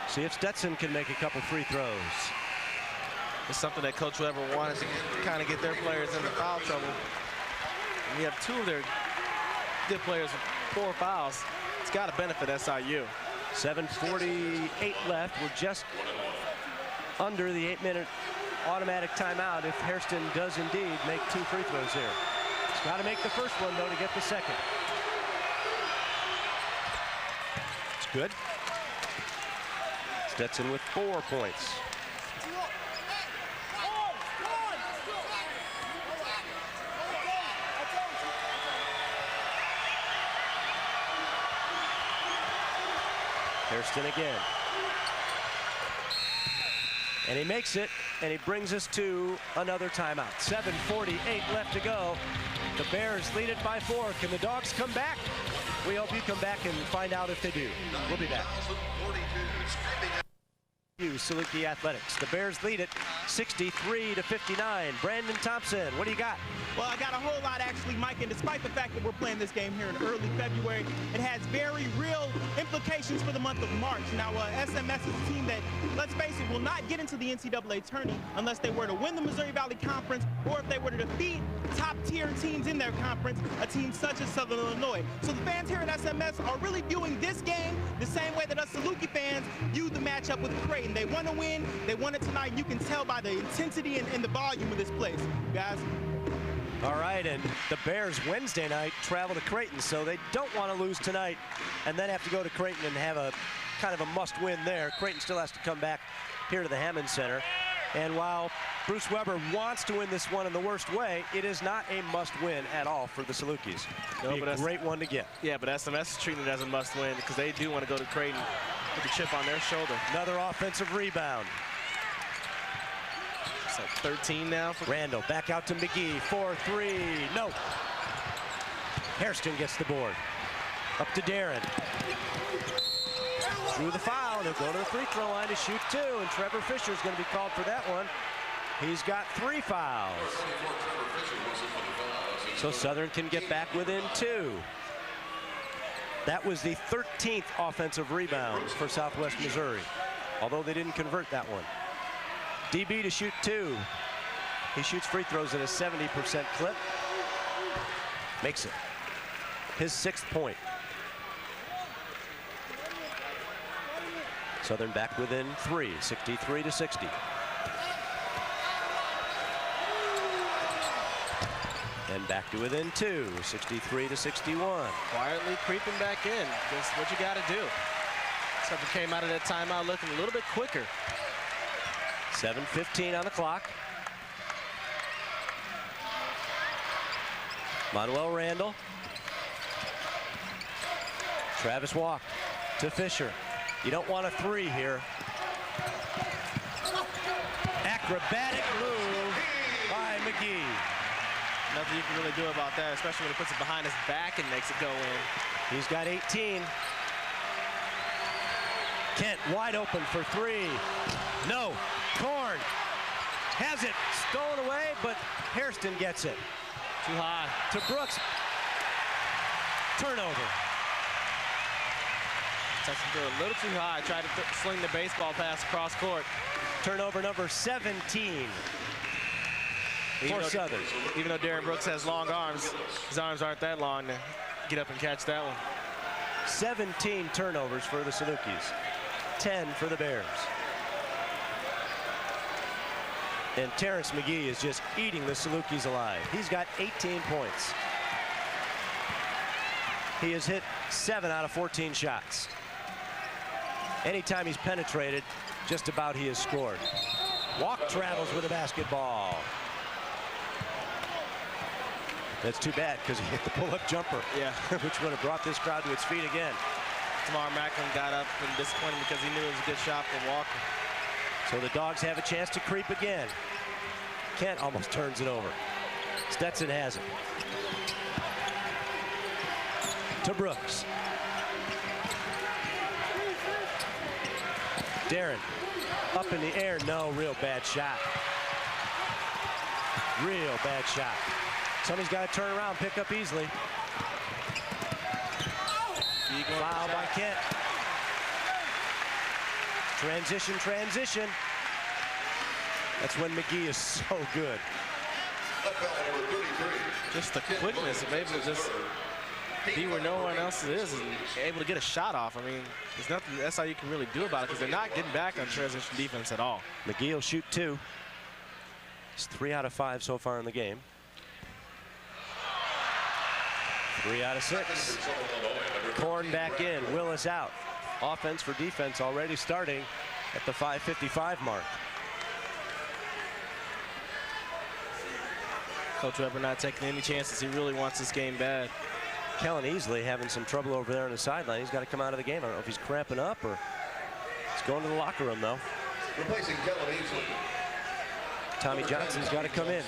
Speaker 1: See if Stetson can make a couple free throws.
Speaker 2: It's something that Coach Weber wanted to kind of get their players into foul trouble. And we have 2 of their good players with 4 fouls. It's got to benefit SIU.
Speaker 1: 7:48 left. We're just under the 8-minute automatic timeout if Hairston does indeed make 2 free throws here. He's got to make the first one, though, to get the second. It's good. Stetson with 4 points. Hairston again. And he makes it, and he brings us to another timeout. 7:48 left to go. The Bears lead it by 4. Can the Dogs come back? We hope you come back and find out if they do. We'll be back. Saluki Athletics. The Bears lead it 63-59. Brandon Thompson, what do you got?
Speaker 5: Well, I got a whole lot, actually, Mike, and despite the fact that we're playing this game here in early February, it has very real implications for the month of March. Now, SMS is a team that, let's face it, will not get into the NCAA tourney unless they were to win the Missouri Valley Conference or if they were to defeat top-tier teams in their conference, a team such as Southern Illinois. So the fans here at SMS are really viewing this game the same way that us Saluki fans view the matchup with Creighton. They want to win. They want it tonight. You can tell by the intensity and the volume of this place, guys.
Speaker 1: All right, and the Bears Wednesday night travel to Creighton, so they don't want to lose tonight and then have to go to Creighton and have a kind of a must-win there. Creighton still has to come back here to the Hammons Center. And while Bruce Weber wants to win this one in the worst way, it is not a must-win at all for the Salukis.
Speaker 2: No,
Speaker 1: but a great one to get.
Speaker 2: Yeah, but SMS is treating it as a must-win because they do want to go to Creighton with the chip on their shoulder.
Speaker 1: Another offensive rebound.
Speaker 2: So 13 now for
Speaker 1: Randall. Back out to McGee. 4-3. No. Hairston gets the board. Up to Darren. Through the foul. He'll go to the free throw line to shoot 2. And Trevor Fisher is going to be called for that one. He's got 3 fouls. So Southern can get back within 2. That was the 13th offensive rebound for Southwest Missouri, although they didn't convert that one. DB to shoot 2. He shoots free throws at a 70% clip. Makes it. His 6th point. Southern back within 3, 63-60. And back to within 2, 63-61.
Speaker 2: Quietly creeping back in. Just what you got to do. Southern came out of that timeout looking a little bit quicker.
Speaker 1: 7:15 on the clock. Manuel Randall. Travis Walk to Fisher. You don't want a 3 here. Acrobatic move by McGee.
Speaker 2: Nothing you can really do about that, especially when he puts it behind his back and makes it go in.
Speaker 1: He's got 18. Kent wide open for 3. No. Korn has it stolen away, but Hairston gets it.
Speaker 2: Too high.
Speaker 1: To Brooks. Turnover.
Speaker 2: Texas threw a little too high. Tried to sling the baseball pass across court.
Speaker 1: Turnover number 17 for Southern.
Speaker 2: Even though Darren Brooks has long arms, his arms aren't that long to get up and catch that one.
Speaker 1: 17 turnovers for the Salukis. 10 for the Bears. And Terrence McGee is just eating the Salukis alive. He's got 18 points. He has hit 7 out of 14 shots. Anytime he's penetrated, just about he has scored. Walk travels with a basketball. That's too bad because he hit the pull-up jumper.
Speaker 2: Yeah.
Speaker 1: Which would have brought this crowd to its feet again.
Speaker 2: Tamar Macklin got up and disappointed because he knew it was a good shot for Walker.
Speaker 1: So the Dogs have a chance to creep again. Kent almost turns it over. Stetson has it. To Brooks. Darren up in the air. No, real bad shot. Real bad shot. Somebody's got to turn around, pick up easily. Foul by Kent. Transition, transition. That's when McGee is so good.
Speaker 2: Just the quickness of able to just be where no one else is and able to get a shot off. I mean, there's nothing that SIU can really do about it because they're not getting back on transition defense at all.
Speaker 1: McGee will shoot 2. It's 3 out of 5 so far in the game. 3 out of 6. Korn back in. Willis out. Offense for defense already starting at the 5:55 mark.
Speaker 2: Coach Weber not taking any chances. He really wants this game bad.
Speaker 1: Kellen Easley having some trouble over there on the sideline. He's got to come out of the game. I don't know if he's cramping up or he's going to the locker room, though.
Speaker 4: Replacing Kellen Ainsley.
Speaker 1: Tommy Johnson's got to come in.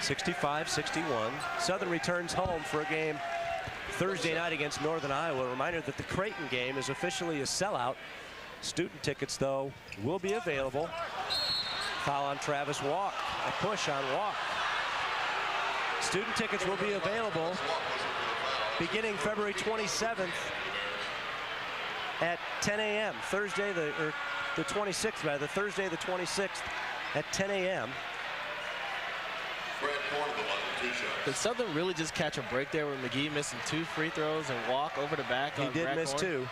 Speaker 1: (65-61). Southern returns home for a game Thursday night against Northern Iowa. A reminder that the Creighton game is officially a sellout. Student tickets, though, will be available. Foul on Travis Walk. A push on Walk. Student tickets will be available beginning February 27th at 10 a.m. Thursday, the 26th, rather, Thursday the 26th at 10 a.m.
Speaker 2: Did Southern really just catch a break there with McGee missing 2 free throws and Walk over the back?
Speaker 1: He did miss 2.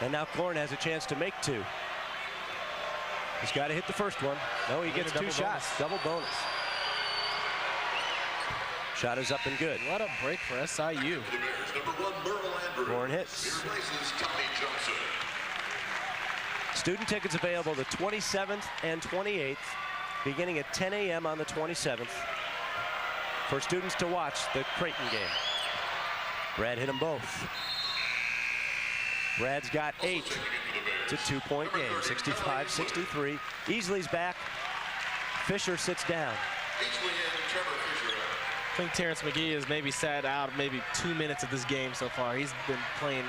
Speaker 1: And now Korn has a chance to make 2. He's got to hit the first one. No, he gets 2 shots. Double bonus. Shot is up and good.
Speaker 2: What a break for SIU.
Speaker 1: Korn hits. Student tickets available the 27th and 28th, beginning at 10 a.m. on the 27th, for students to watch the Creighton game. Brad hit them both. Brad's got 8. It's a 2-point game, 65-63. Easley's back. Fisher sits down.
Speaker 2: I think Terrence McGee has maybe sat out maybe 2 minutes of this game so far. He's been playing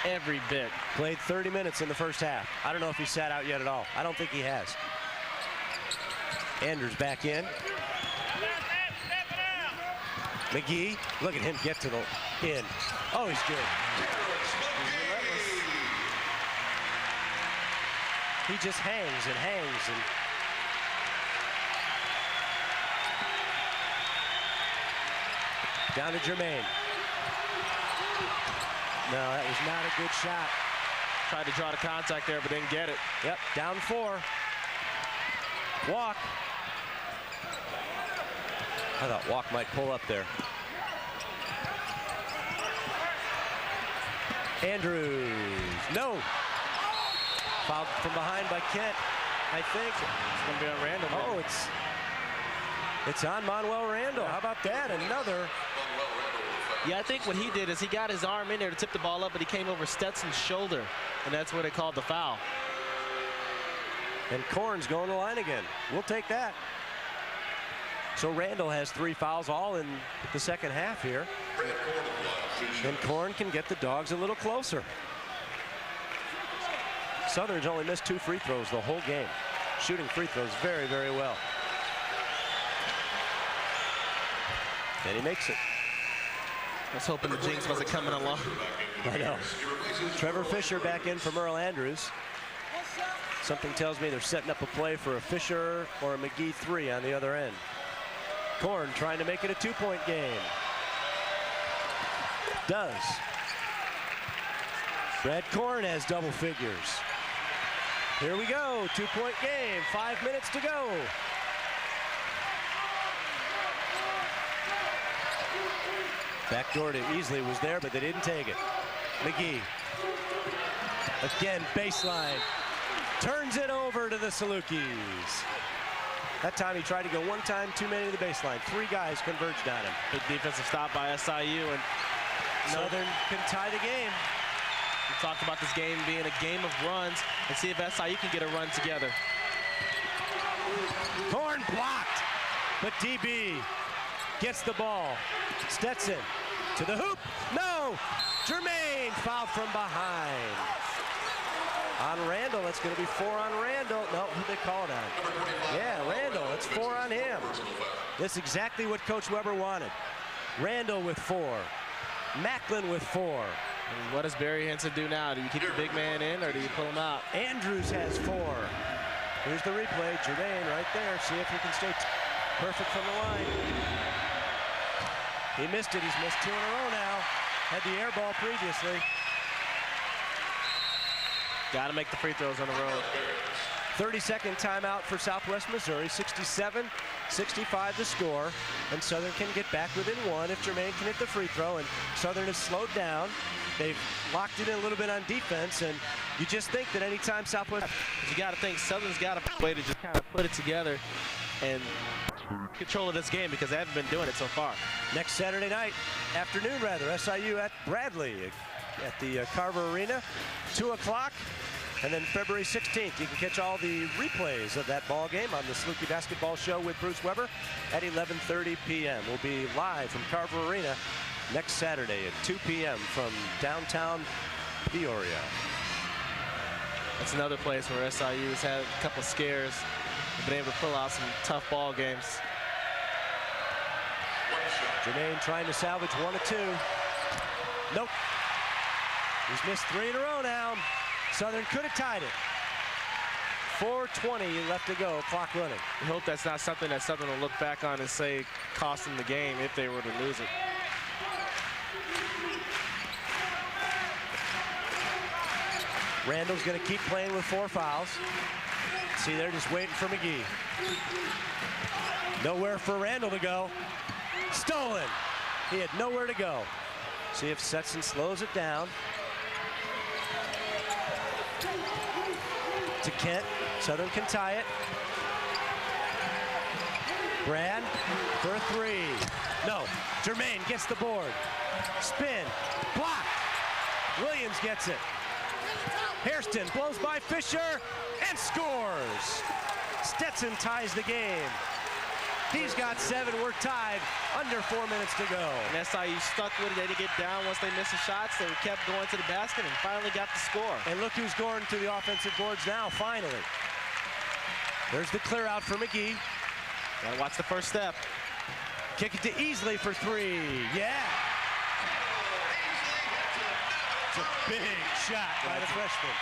Speaker 2: every bit.
Speaker 1: Played 30 minutes in the first half. I don't know if he sat out yet at all. I don't think he has. Andrews back in. McGee, look at him get to the in. Oh, he's good. He just hangs and hangs and down to Jermaine. No, that was not a good shot.
Speaker 2: Tried to draw the contact there, but didn't get it.
Speaker 1: Yep, down 4. Walk. I thought Walk might pull up there. Andrews, no. Fouled from behind by Kent, I think.
Speaker 2: It's going to be on Randall.
Speaker 1: Oh, it's on Manuel Randall. How about that? Another.
Speaker 2: Yeah, I think what he did is he got his arm in there to tip the ball up, but he came over Stetson's shoulder, and that's where they called the foul.
Speaker 1: And Korn's going to the line again. We'll take that. So Randall has 3 fouls all in the second half here. And Korn can get the Dogs a little closer. Southern's only missed 2 free throws the whole game. Shooting free throws very, very well. And he makes it.
Speaker 2: I was hoping the jinx wasn't coming along.
Speaker 1: I know. Trevor Fisher back in for Merle Andrews. Something tells me they're setting up a play for a Fisher or a McGee 3 on the other end. Korn trying to make it a 2-point game. Does. Brad Korn has double figures. Here we go, 2-point game, 5 minutes to go. Backdoor to Easley was there, but they didn't take it. McGee. Again, baseline. Turns it over to the Salukis. That time he tried to go one time too many to the baseline. 3 guys converged on him.
Speaker 2: Big defensive stop by SIU, and
Speaker 1: Southern can tie the game.
Speaker 2: We talked about this game being a game of runs, and see if SIU can get a run together.
Speaker 1: Korn blocked, but DB gets the ball. Stetson to the hoop. No! Jermaine fouled from behind. On Randall, it's going to be 4 on Randall. No, who'd they call it on? Yeah, Randall, it's 4 on him. That's exactly what Coach Weber wanted. Randall with 4. Macklin with 4.
Speaker 2: And what does Barry Henson do now? Do you keep the big man in, or do you pull him out?
Speaker 1: Andrews has 4. Here's the replay. Jermaine right there. See if he can stay perfect from the line. He missed it. He's missed 2 in a row now. Had the air ball previously.
Speaker 2: Got to make the free throws on the road.
Speaker 1: 30-second timeout for Southwest Missouri. 67-65 the score. And Southern can get back within 1 if Jermaine can hit the free throw. And Southern is slowed down. They've locked it in a little bit on defense. And you just think that anytime Southwest...
Speaker 2: You got to think Southern's got a way to just kind of put it together and control of this game, because they haven't been doing it so far.
Speaker 1: Next Saturday night, afternoon rather, SIU at Bradley. at the Carver Arena, 2 o'clock. And then February 16th, you can catch all the replays of that ball game on the Saluki Basketball Show with Bruce Weber at 11:30 p.m. We'll be live from Carver Arena next Saturday at 2 p.m. from downtown Peoria.
Speaker 2: That's another place where SIU has had a couple scares. They've been able to pull out some tough ball games.
Speaker 1: Jermaine trying to salvage 1 of 2. Nope. He's missed 3 in a row now. Southern could have tied it. 4:20 left to go, clock running.
Speaker 2: We hope that's not something that Southern will look back on and say cost them the game if they were to lose it.
Speaker 1: Randall's going to keep playing with 4 fouls. See, they're just waiting for McGee. Nowhere for Randall to go. Stolen. He had nowhere to go. See if Setson slows it down. To Kent. Southern can tie it. Brad for a 3. No. Jermaine gets the board. Spin. Block. Williams gets it. Hairston blows by Fisher and scores. Stetson ties the game. He's got 7. We're tied. Under 4 minutes to go.
Speaker 2: And SIU stuck with it. They didn't get down once they missed the shots. They kept going to the basket and finally got the score.
Speaker 1: And look who's going to the offensive boards now, finally. There's the clear out for McGee.
Speaker 2: Gotta watch the first step.
Speaker 1: Kick it to Easley for 3. Yeah. It's a big shot by the freshman.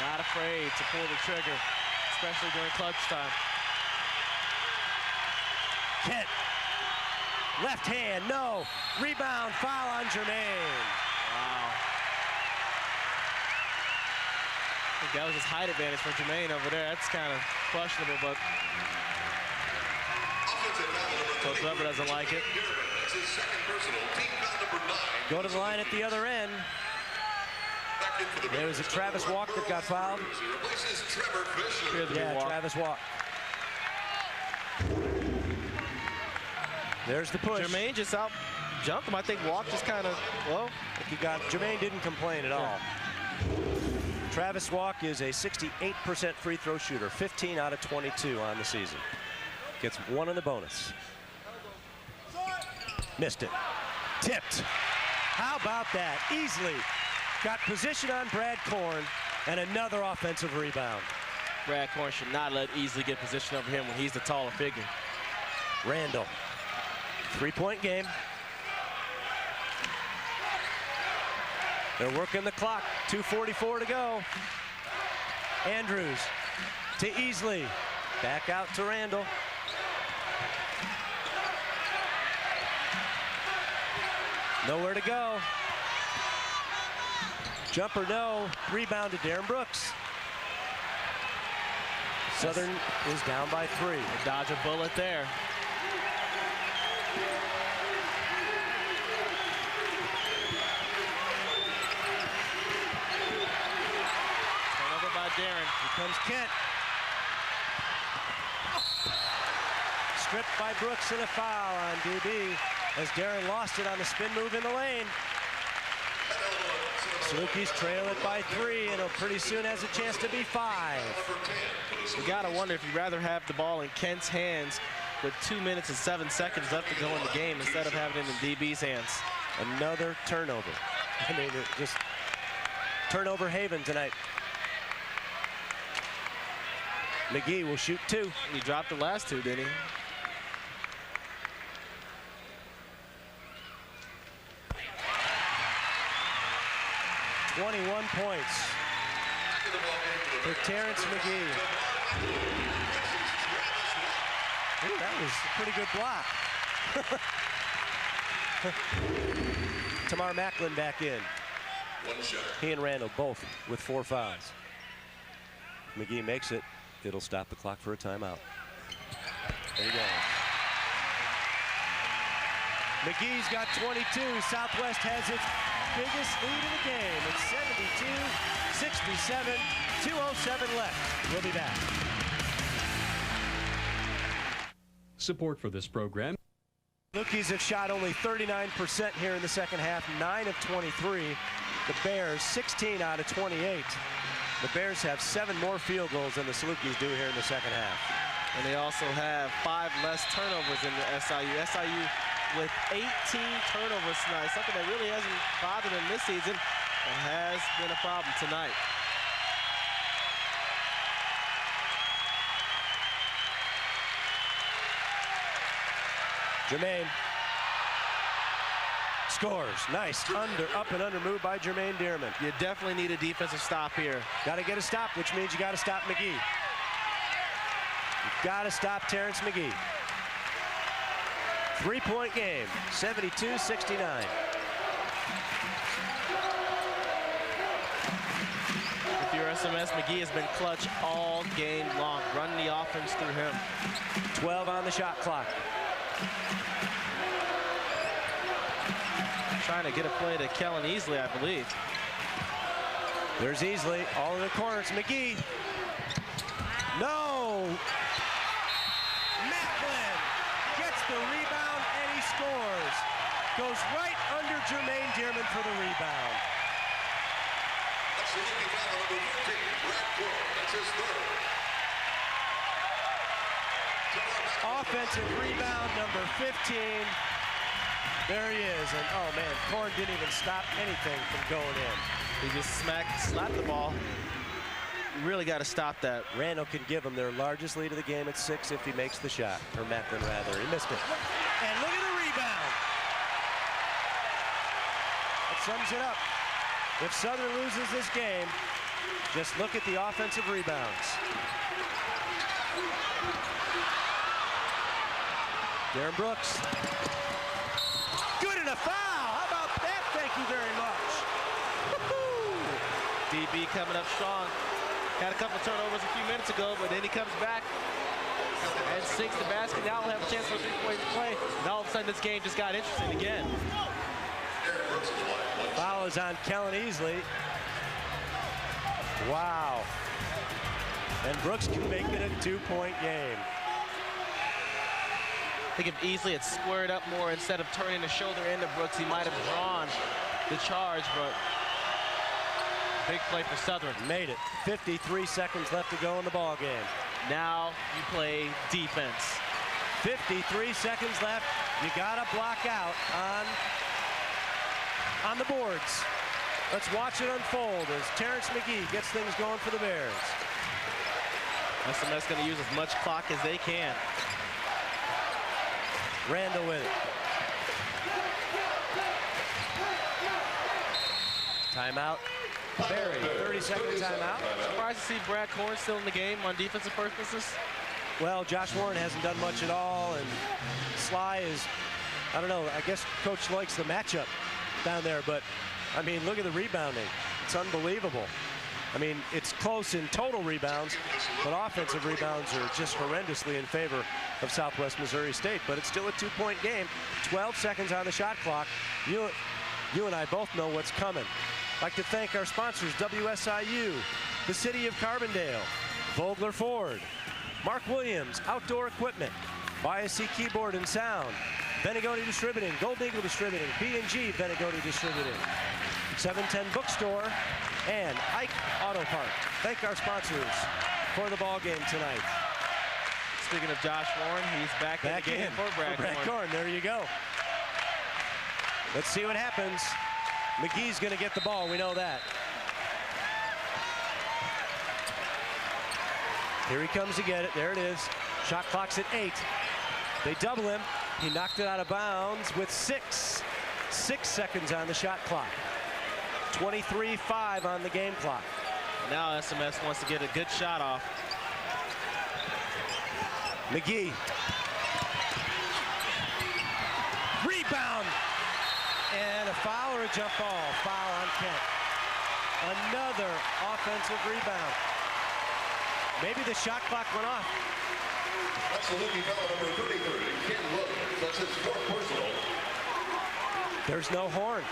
Speaker 2: Not afraid to pull the trigger, especially during clutch time.
Speaker 1: Kent. Left hand, no. Rebound, foul on Jermaine.
Speaker 2: Wow. I think that was his height advantage for Jermaine over there. That's kind of questionable, but Coach Weber doesn't like it.
Speaker 1: Go to the line at the other end. There was a Travis Walk that got fouled. Yeah, Travis Walk. There's the push.
Speaker 2: Jermaine just out jumped him. I think Walk just kind of, well.
Speaker 1: He got, Jermaine didn't complain at all. Travis Walk is a 68% free throw shooter, 15 out of 22 on the season. Gets 1 in the bonus. Missed it. Tipped. How about that? Easily got position on Brad Korn and another offensive rebound.
Speaker 2: Brad Korn should not let Easley get position over him when he's the taller figure.
Speaker 1: Randall. 3-point game. They're working the clock. 2:44 to go. Andrews to Easley. Back out to Randall. Nowhere to go. Jumper no. Rebound to Darren Brooks. Southern is down by 3.
Speaker 2: They dodge a bullet there. Turnover by Darren.
Speaker 1: Here comes Kent. Stripped by Brooks and a foul on DB as Darren lost it on the spin move in the lane. Salukis trail it by 3 and pretty soon has a chance to be 5.
Speaker 2: You gotta wonder if you'd rather have the ball in Kent's hands with 2 minutes and 7 seconds left to go in the game instead of having it in DB's hands.
Speaker 1: Another turnover. I mean, it just turnover haven tonight. McGee will shoot 2.
Speaker 2: He dropped the last 2, didn't he?
Speaker 1: .21 points for Terrence McGee. Ooh, that was a pretty good block. Tamar Macklin back in. He and Randall both with 4 fouls. McGee makes it. It'll stop the clock for a timeout. There you go. McGee's got 22. Southwest has its biggest lead of the game. It's 72-67, 2:07 left. We'll be back.
Speaker 9: Support for this program.
Speaker 1: Salukis have shot only 39% here in the second half, 9 of 23. the Bears 16 out of 28. The Bears have 7 more field goals than the Salukis do here in the second half.
Speaker 2: And they also have 5 less turnovers than the SIU. SIU with 18 turnovers tonight, something that really hasn't bothered them this season and has been a problem tonight.
Speaker 1: Jermaine scores. Nice up and under move by Jermaine Dearman.
Speaker 2: You definitely need a defensive stop here.
Speaker 1: Got to get a stop, which means you got to stop McGee. You've got to stop Terrence McGee. 3-point game, 72-69.
Speaker 2: If you're SMS, McGee has been clutch all game long. Run the offense through him.
Speaker 1: 12 on the shot clock.
Speaker 2: Trying to get a play to Kellen Easley, I believe.
Speaker 1: There's Easley, all in the corner. It's McGee. No! Macklin gets the rebound and he scores. Goes right under Jermaine Dearman for the rebound.
Speaker 4: That's the rookie foul number 15, Brad Court. That's his third.
Speaker 1: Offensive rebound number 15. There he is, and oh man, Korn didn't even stop anything from going in.
Speaker 2: He just slapped the ball. You really got to stop that.
Speaker 1: Randall can give him their largest lead of the game at 6 if he makes the shot, or Macklin rather. He missed it. And look at the rebound. That sums it up. If Southern loses this game, just look at the offensive rebounds. Darren Brooks. Good and a foul. How about that? Thank you very much.
Speaker 2: DB coming up strong. Had a couple turnovers a few minutes ago, but then he comes back and sinks the basket. Now we'll have a chance for a 3-point play. And all of a sudden, this game just got interesting again.
Speaker 1: Foul is on Kellen Easley. Wow. And Brooks can make it a 2-point game.
Speaker 2: I think if Easley had squared up more instead of turning the shoulder into Brooks, he might have drawn the charge, but big play for Southern.
Speaker 1: Made it. 53 seconds left to go in the ball game.
Speaker 2: Now you play defense.
Speaker 1: 53 seconds left. You got to block out on the boards. Let's watch it unfold as Terrence McGee gets things going for the Bears.
Speaker 2: SMS going to use as much clock as they can.
Speaker 1: Randall with it. Timeout. Barry, 30-second timeout.
Speaker 2: Surprised to see Brad Korn still in the game on defensive purposes.
Speaker 1: Well, Josh Warren hasn't done much at all, and Sly is, I don't know, I guess Coach likes the matchup down there, but, I mean, look at the rebounding. It's unbelievable. I mean, it's close in total rebounds, but offensive rebounds are just horrendously in favor of Southwest Missouri State, but it's still a 2-point game. 12 seconds on the shot clock. You and I both know what's coming. I'd like to thank our sponsors, WSIU, the City of Carbondale, Vogler Ford, Mark Williams, Outdoor Equipment, YSC Keyboard and Sound, Benegoni Distributing, Gold Eagle Distributing, B&G Benegoni Distributing, 710 Bookstore, and Ike Auto Park. Thank our sponsors for the ball game tonight.
Speaker 2: Speaking of Josh Warren, he's back in the game for Brad
Speaker 1: Korn. There you go. Let's see what happens. McGee's going to get the ball. We know that. Here he comes to get it. There it is. Shot clock's at 8. They double him. He knocked it out of bounds with 6 seconds on the shot clock. 23-5 on the game clock.
Speaker 2: Now SMS wants to get a good shot off.
Speaker 1: McGee. Rebound. And a foul or a jump ball. Foul on Kent. Another offensive rebound. Maybe the shot clock went off.
Speaker 4: That's the rookie foul number 33, Ken Williams. That's his 4th personal.
Speaker 1: There's no horn.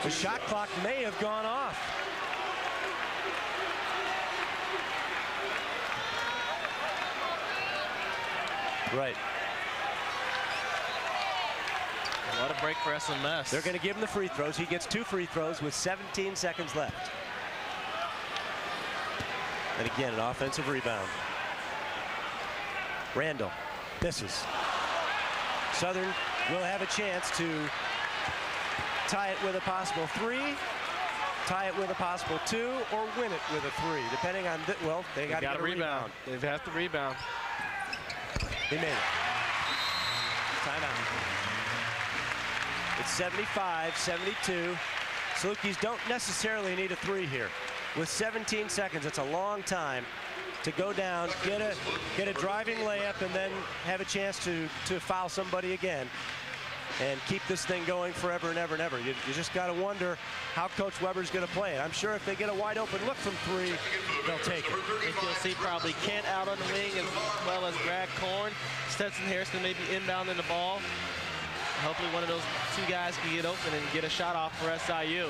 Speaker 1: The shot clock may have gone off. Right.
Speaker 2: What a break for SMS.
Speaker 1: They're going to give him the free throws. He gets 2 free throws with 17 seconds left. And again, an offensive rebound. Randall misses. Southern will have a chance to tie it with a possible 3, tie it with a possible 2, or win it with a 3, depending on, well, they got to get a rebound.
Speaker 2: They have to rebound.
Speaker 1: He made it. Timeout. It's 75-72. Salukis don't necessarily need a 3 here. With 17 seconds, it's a long time to go down, get a driving layup, and then have a chance to foul somebody again and keep this thing going forever and ever and ever. You just got to wonder how Coach Weber's going to play it. I'm sure if they get a wide open look from 3, they'll take it.
Speaker 2: I think you'll see probably Kent out on the wing as well as Brad Korn. Stetson Harrison may be inbounding the ball. Hopefully one of those 2 guys can get open and get a shot off for SIU.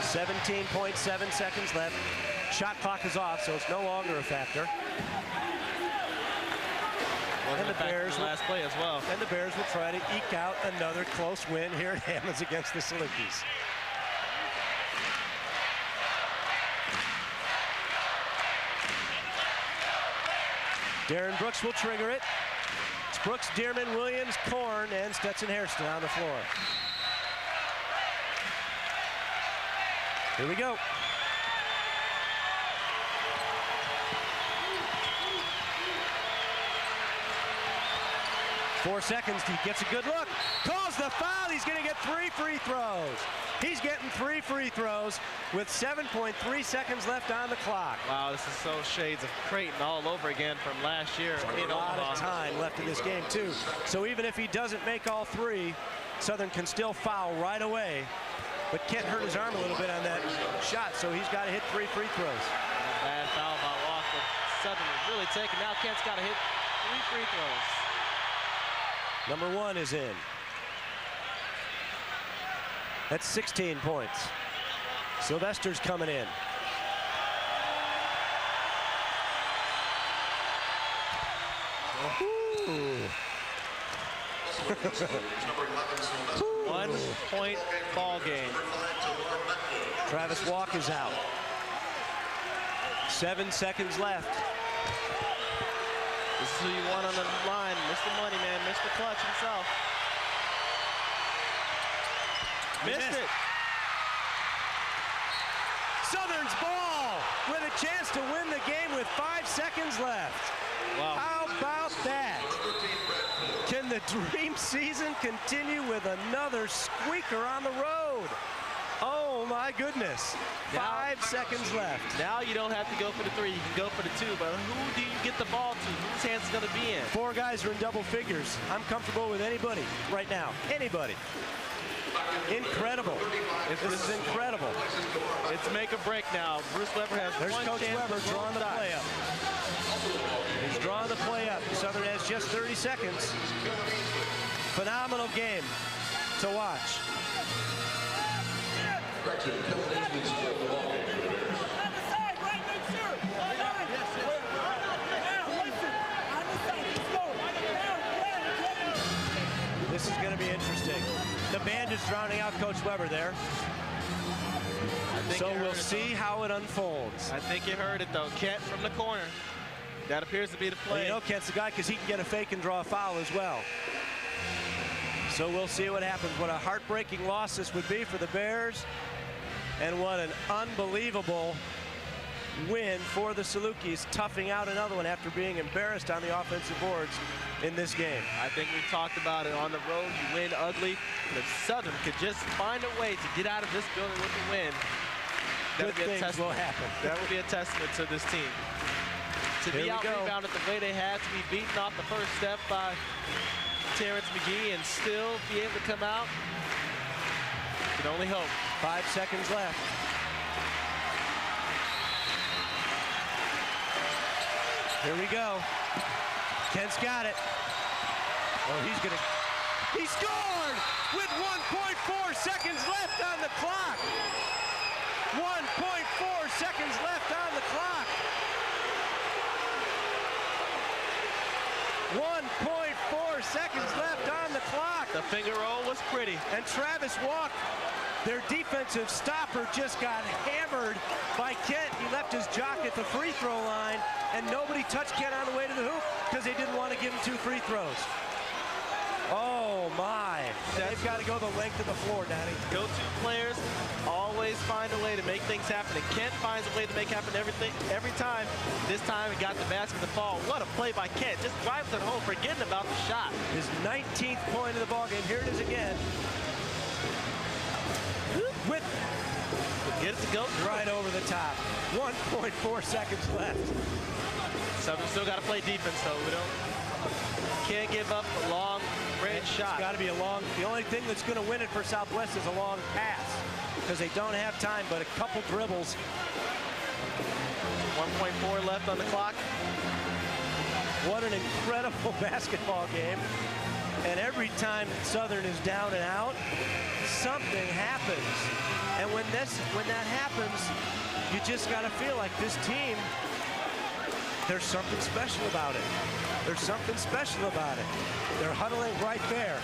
Speaker 1: 17.7 seconds left. Shot clock is off, so it's no longer a factor. And the Bears
Speaker 2: last play as well.
Speaker 1: And the Bears will try to eke out another close win here at Hammons against the Salukis. Darren Brooks will trigger it. It's Brooks, Dearman, Williams, Korn, and Stetson Hairston on the floor. Here we go. Four seconds, he gets a good look. Calls the foul, he's gonna get 3 free throws. He's getting 3 free throws with 7.3 seconds left on the clock.
Speaker 2: Wow, this is so shades of Creighton all over again from last year.
Speaker 1: A lot of time left in this game too. So even if he doesn't make all 3, Southern can still foul right away. But Kent hurt his arm a little bit on that shot, so he's got to hit 3 free throws.
Speaker 2: A bad foul by Walker. Southern is really taking. Now Kent's got to hit 3 free throws.
Speaker 1: Number 1 is in. That's 16 points. Sylvester's coming in.
Speaker 2: One-point ball game.
Speaker 1: Travis Walk is out. 7 seconds left.
Speaker 2: This is who you want on the line. Mr. Money Man, Mr. Clutch himself. Missed it.
Speaker 1: Southern's ball with a chance to win the game with 5 seconds left.
Speaker 2: Wow.
Speaker 1: How about that? Can the dream season continue with another squeaker on the road? Oh my goodness. 5 seconds left.
Speaker 2: Now you don't have to go for the 3, you can go for the 2, but who do you get the ball to? Whose hands is going to be in?
Speaker 1: 4 guys are in double figures. I'm comfortable with anybody right now. Anybody. Incredible. This is incredible.
Speaker 2: It's make or break now. Bruce Weber has
Speaker 1: There's
Speaker 2: one
Speaker 1: Coach
Speaker 2: chance
Speaker 1: Weber
Speaker 2: to
Speaker 1: drawing the play up. He's drawing the play up. Southern has just 30 seconds. Phenomenal game to watch. This is going to be interesting. The band is drowning out Coach Weber there. So we'll see how it unfolds.
Speaker 2: I think you heard it, though. Kent from the corner. That appears to be the play.
Speaker 1: Well, you know Kent's the guy because he can get a fake and draw a foul as well. So we'll see what happens. What a heartbreaking loss this would be for the Bears. And what an unbelievable win for the Salukis, toughing out another one after being embarrassed on the offensive boards in this game.
Speaker 2: I think we talked about it. On the road, you win ugly. But if Southern could just find a way to get out of this building with a win, that would be a testament.
Speaker 1: Will happen.
Speaker 2: That would be a testament to this team. To be out-rebounded the way they had, to be beaten off the first step by Terrence McGee and still be able to come out, you can only hope.
Speaker 1: 5 seconds left. Here we go. Kent's got it. Oh, he scored with 1.4 seconds left on the clock. 1.4 seconds left on the clock. 1.4 seconds left on the clock.
Speaker 2: The finger roll was pretty.
Speaker 1: And Travis Walk, their defensive stopper, just got hammered by Kent. He left his jock at the free throw line, and nobody touched Kent on the way to the hoop because they didn't want to give him 2 free throws. Oh, my. They've got to go the length of the floor, Danny.
Speaker 2: Go-to players always find a way to make things happen, and Kent finds a way to make happen every time. This time, he got the basket to fall. What a play by Kent. Just drives it home, forgetting about the shot.
Speaker 1: His 19th point of the ballgame. Here it is again. With
Speaker 2: Get it to go
Speaker 1: right over the top. 1.4 seconds left.
Speaker 2: Southern still got to play defense, though. We can't give up a long-range shot.
Speaker 1: It's got to be a long. The only thing that's going to win it for Southwest is a long pass because they don't have time, but a couple dribbles.
Speaker 2: 1.4 left on the clock.
Speaker 1: What an incredible basketball game. And every time Southern is down and out, something happens. And when that happens, you just got to feel like this team, there's something special about it. There's something special about it. They're huddling right there.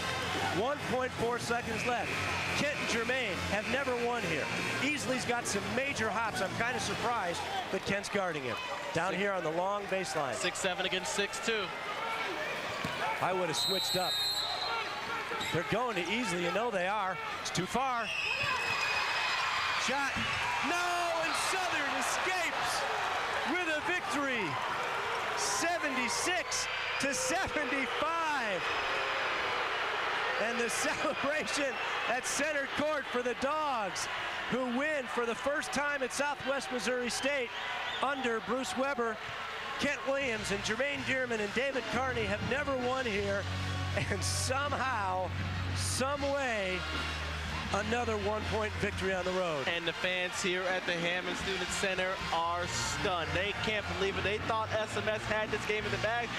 Speaker 1: 1.4 seconds left. Kent and Jermaine have never won here. Easley's got some major hops. I'm kind of surprised that Kent's guarding him. Down here on the long baseline.
Speaker 2: 6'7" against 6'2".
Speaker 1: I would have switched up. They're going to Easley. You know they are. It's too far. Shot. No, and Southern escapes with a victory. 76-75. And the celebration at center court for the Dawgs, who win for the first time at Southwest Missouri State under Bruce Weber. Kent Williams and Jermaine Dearman and David Carney have never won here, and somehow, some way, another 1-point victory on the road.
Speaker 2: And the fans here at the Hammons Student Center are stunned. They can't believe it. They thought SMS had this game in the bag.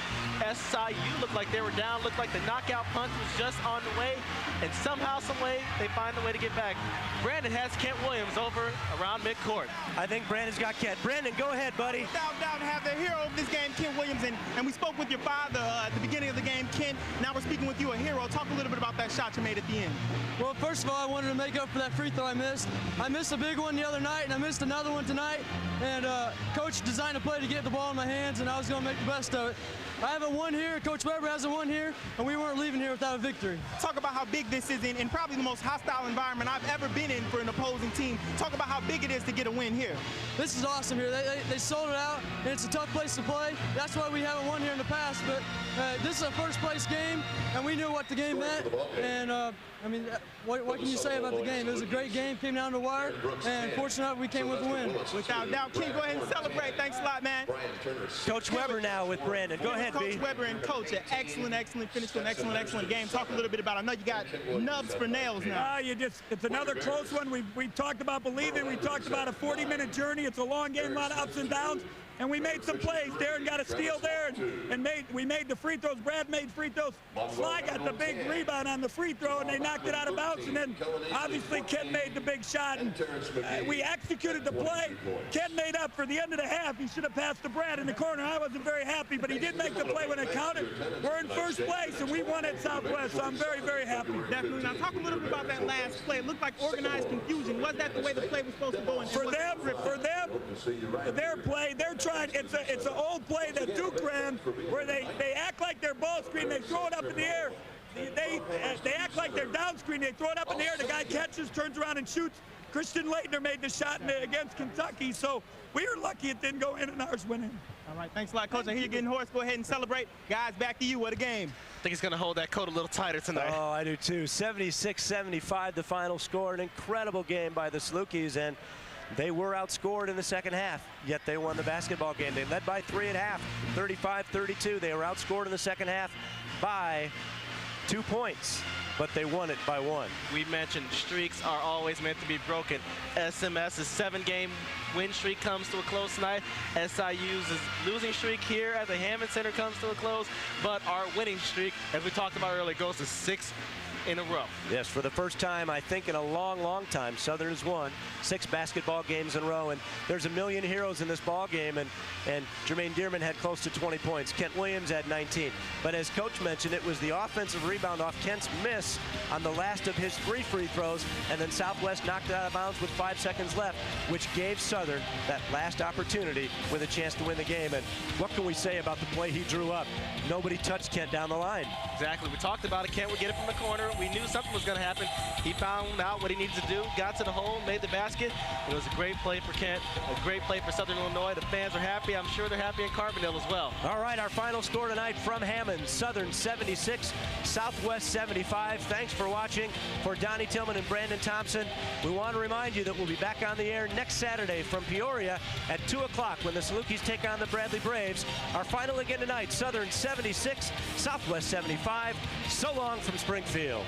Speaker 2: SIU looked like they were down, looked like the knockout punch was just on the way, and somehow, some way, they find a way to get back. Brandon has Kent Williams over around midcourt.
Speaker 1: I think Brandon's got Kent. Brandon, go ahead, buddy.
Speaker 5: Down to have the hero of this game, Kent Williams, and we spoke with your father at the beginning of the game, Kent. Now we're speaking with you, a hero. Talk a little bit about that shot you made at the end.
Speaker 10: Well, first of all, I wanted to make up for that free throw I missed. I missed a big one the other night, and I missed another one tonight. And Coach designed a play to get the ball in my hands, and I was going to make the best of it. I haven't won here. Coach Weber hasn't won here, and we weren't leaving here without a victory.
Speaker 5: Talk about how big this is in probably the most hostile environment I've ever been in for an opposing team. Talk about how big it is to get a win here.
Speaker 10: This is awesome here. They sold it out, and it's a tough place to play. That's why we haven't won here in the past, but this is a first-place game, and we knew what the game meant. And, I mean, what can you say about the game? It was a great game, came down to the wire, and fortunately we came with the win.
Speaker 5: Without doubt. Ken, go ahead and celebrate. Thanks a lot, man.
Speaker 1: Coach Weber now with Brandon. Go ahead,
Speaker 5: Coach
Speaker 1: B.
Speaker 5: Weber and Coach, an excellent finish to an excellent game. Talk a little bit about it. I know you got nubs for nails now.
Speaker 11: It's another close one. We talked about believing. We talked about a 40-minute journey. It's a long game, a lot of ups and downs. And we made some plays. Darren got a steal there, and we made the free throws. Brad made free throws. Sly got the big rebound on the free throw, and they knocked it out of bounds. And then, obviously, Ken made the big shot. And we executed the play. Ken made up for the end of the half. He should have passed to Brad in the corner. I wasn't very happy, but he did make the play when it counted. We're in first place, and we won at Southwest, so I'm very, very happy.
Speaker 5: Definitely. Now, talk a little bit about that last play. It looked like organized confusion. Was that the way the play was supposed to go?
Speaker 11: For them, their play, they're trying. It's an old play that Duke ran where they act like they're ball screen, they throw it up in the air. They act like they're down screen, they throw it up in the air, the guy catches, turns around and shoots. Christian Leitner made the shot against Kentucky, so we were lucky it didn't go in and ours went in.
Speaker 5: All right, thanks a lot, Coach. I hear you're getting hoarse. Go ahead and celebrate. Guys, back to you. What a game.
Speaker 2: I think he's going to hold that coat a little tighter tonight.
Speaker 1: Oh, I do too. 76-75 the final score. An incredible game by the Salukis, and they were outscored in the second half, yet they won the basketball game. They led by 3 at half, 35-32. They were outscored in the second half by 2 points, but they won it by 1.
Speaker 2: We mentioned streaks are always meant to be broken. SMS's 7-game win streak comes to a close tonight. SIU's losing streak here at the Hammons Center comes to a close, but our winning streak, as we talked about earlier, goes to 6 in a row.
Speaker 1: Yes, for the first time, I think, in a long, long time, Southern has won 6 basketball games in a row, and there's a million heroes in this ball game, and Jermaine Dearman had close to 20 points. Kent Williams had 19. But as Coach mentioned, it was the offensive rebound off Kent's miss on the last of his 3 free throws, and then Southwest knocked it out of bounds with 5 seconds left, which gave Southern that last opportunity with a chance to win the game. And what can we say about the play he drew up? Nobody touched Kent down the line.
Speaker 2: Exactly. We talked about it. Kent would get it from the corner. We knew something was going to happen. He found out what he needed to do, got to the hole, made the basket. It was a great play for Kent, a great play for Southern Illinois. The fans are happy. I'm sure they're happy in Carbondale as well.
Speaker 1: All right, our final score tonight from Hammons, Southern 76, Southwest 75. Thanks for watching. For Donnie Tillman and Brandon Thompson, we want to remind you that we'll be back on the air next Saturday from Peoria at 2 o'clock when the Salukis take on the Bradley Braves. Our final again tonight, Southern 76, Southwest 75. So long from Springfield.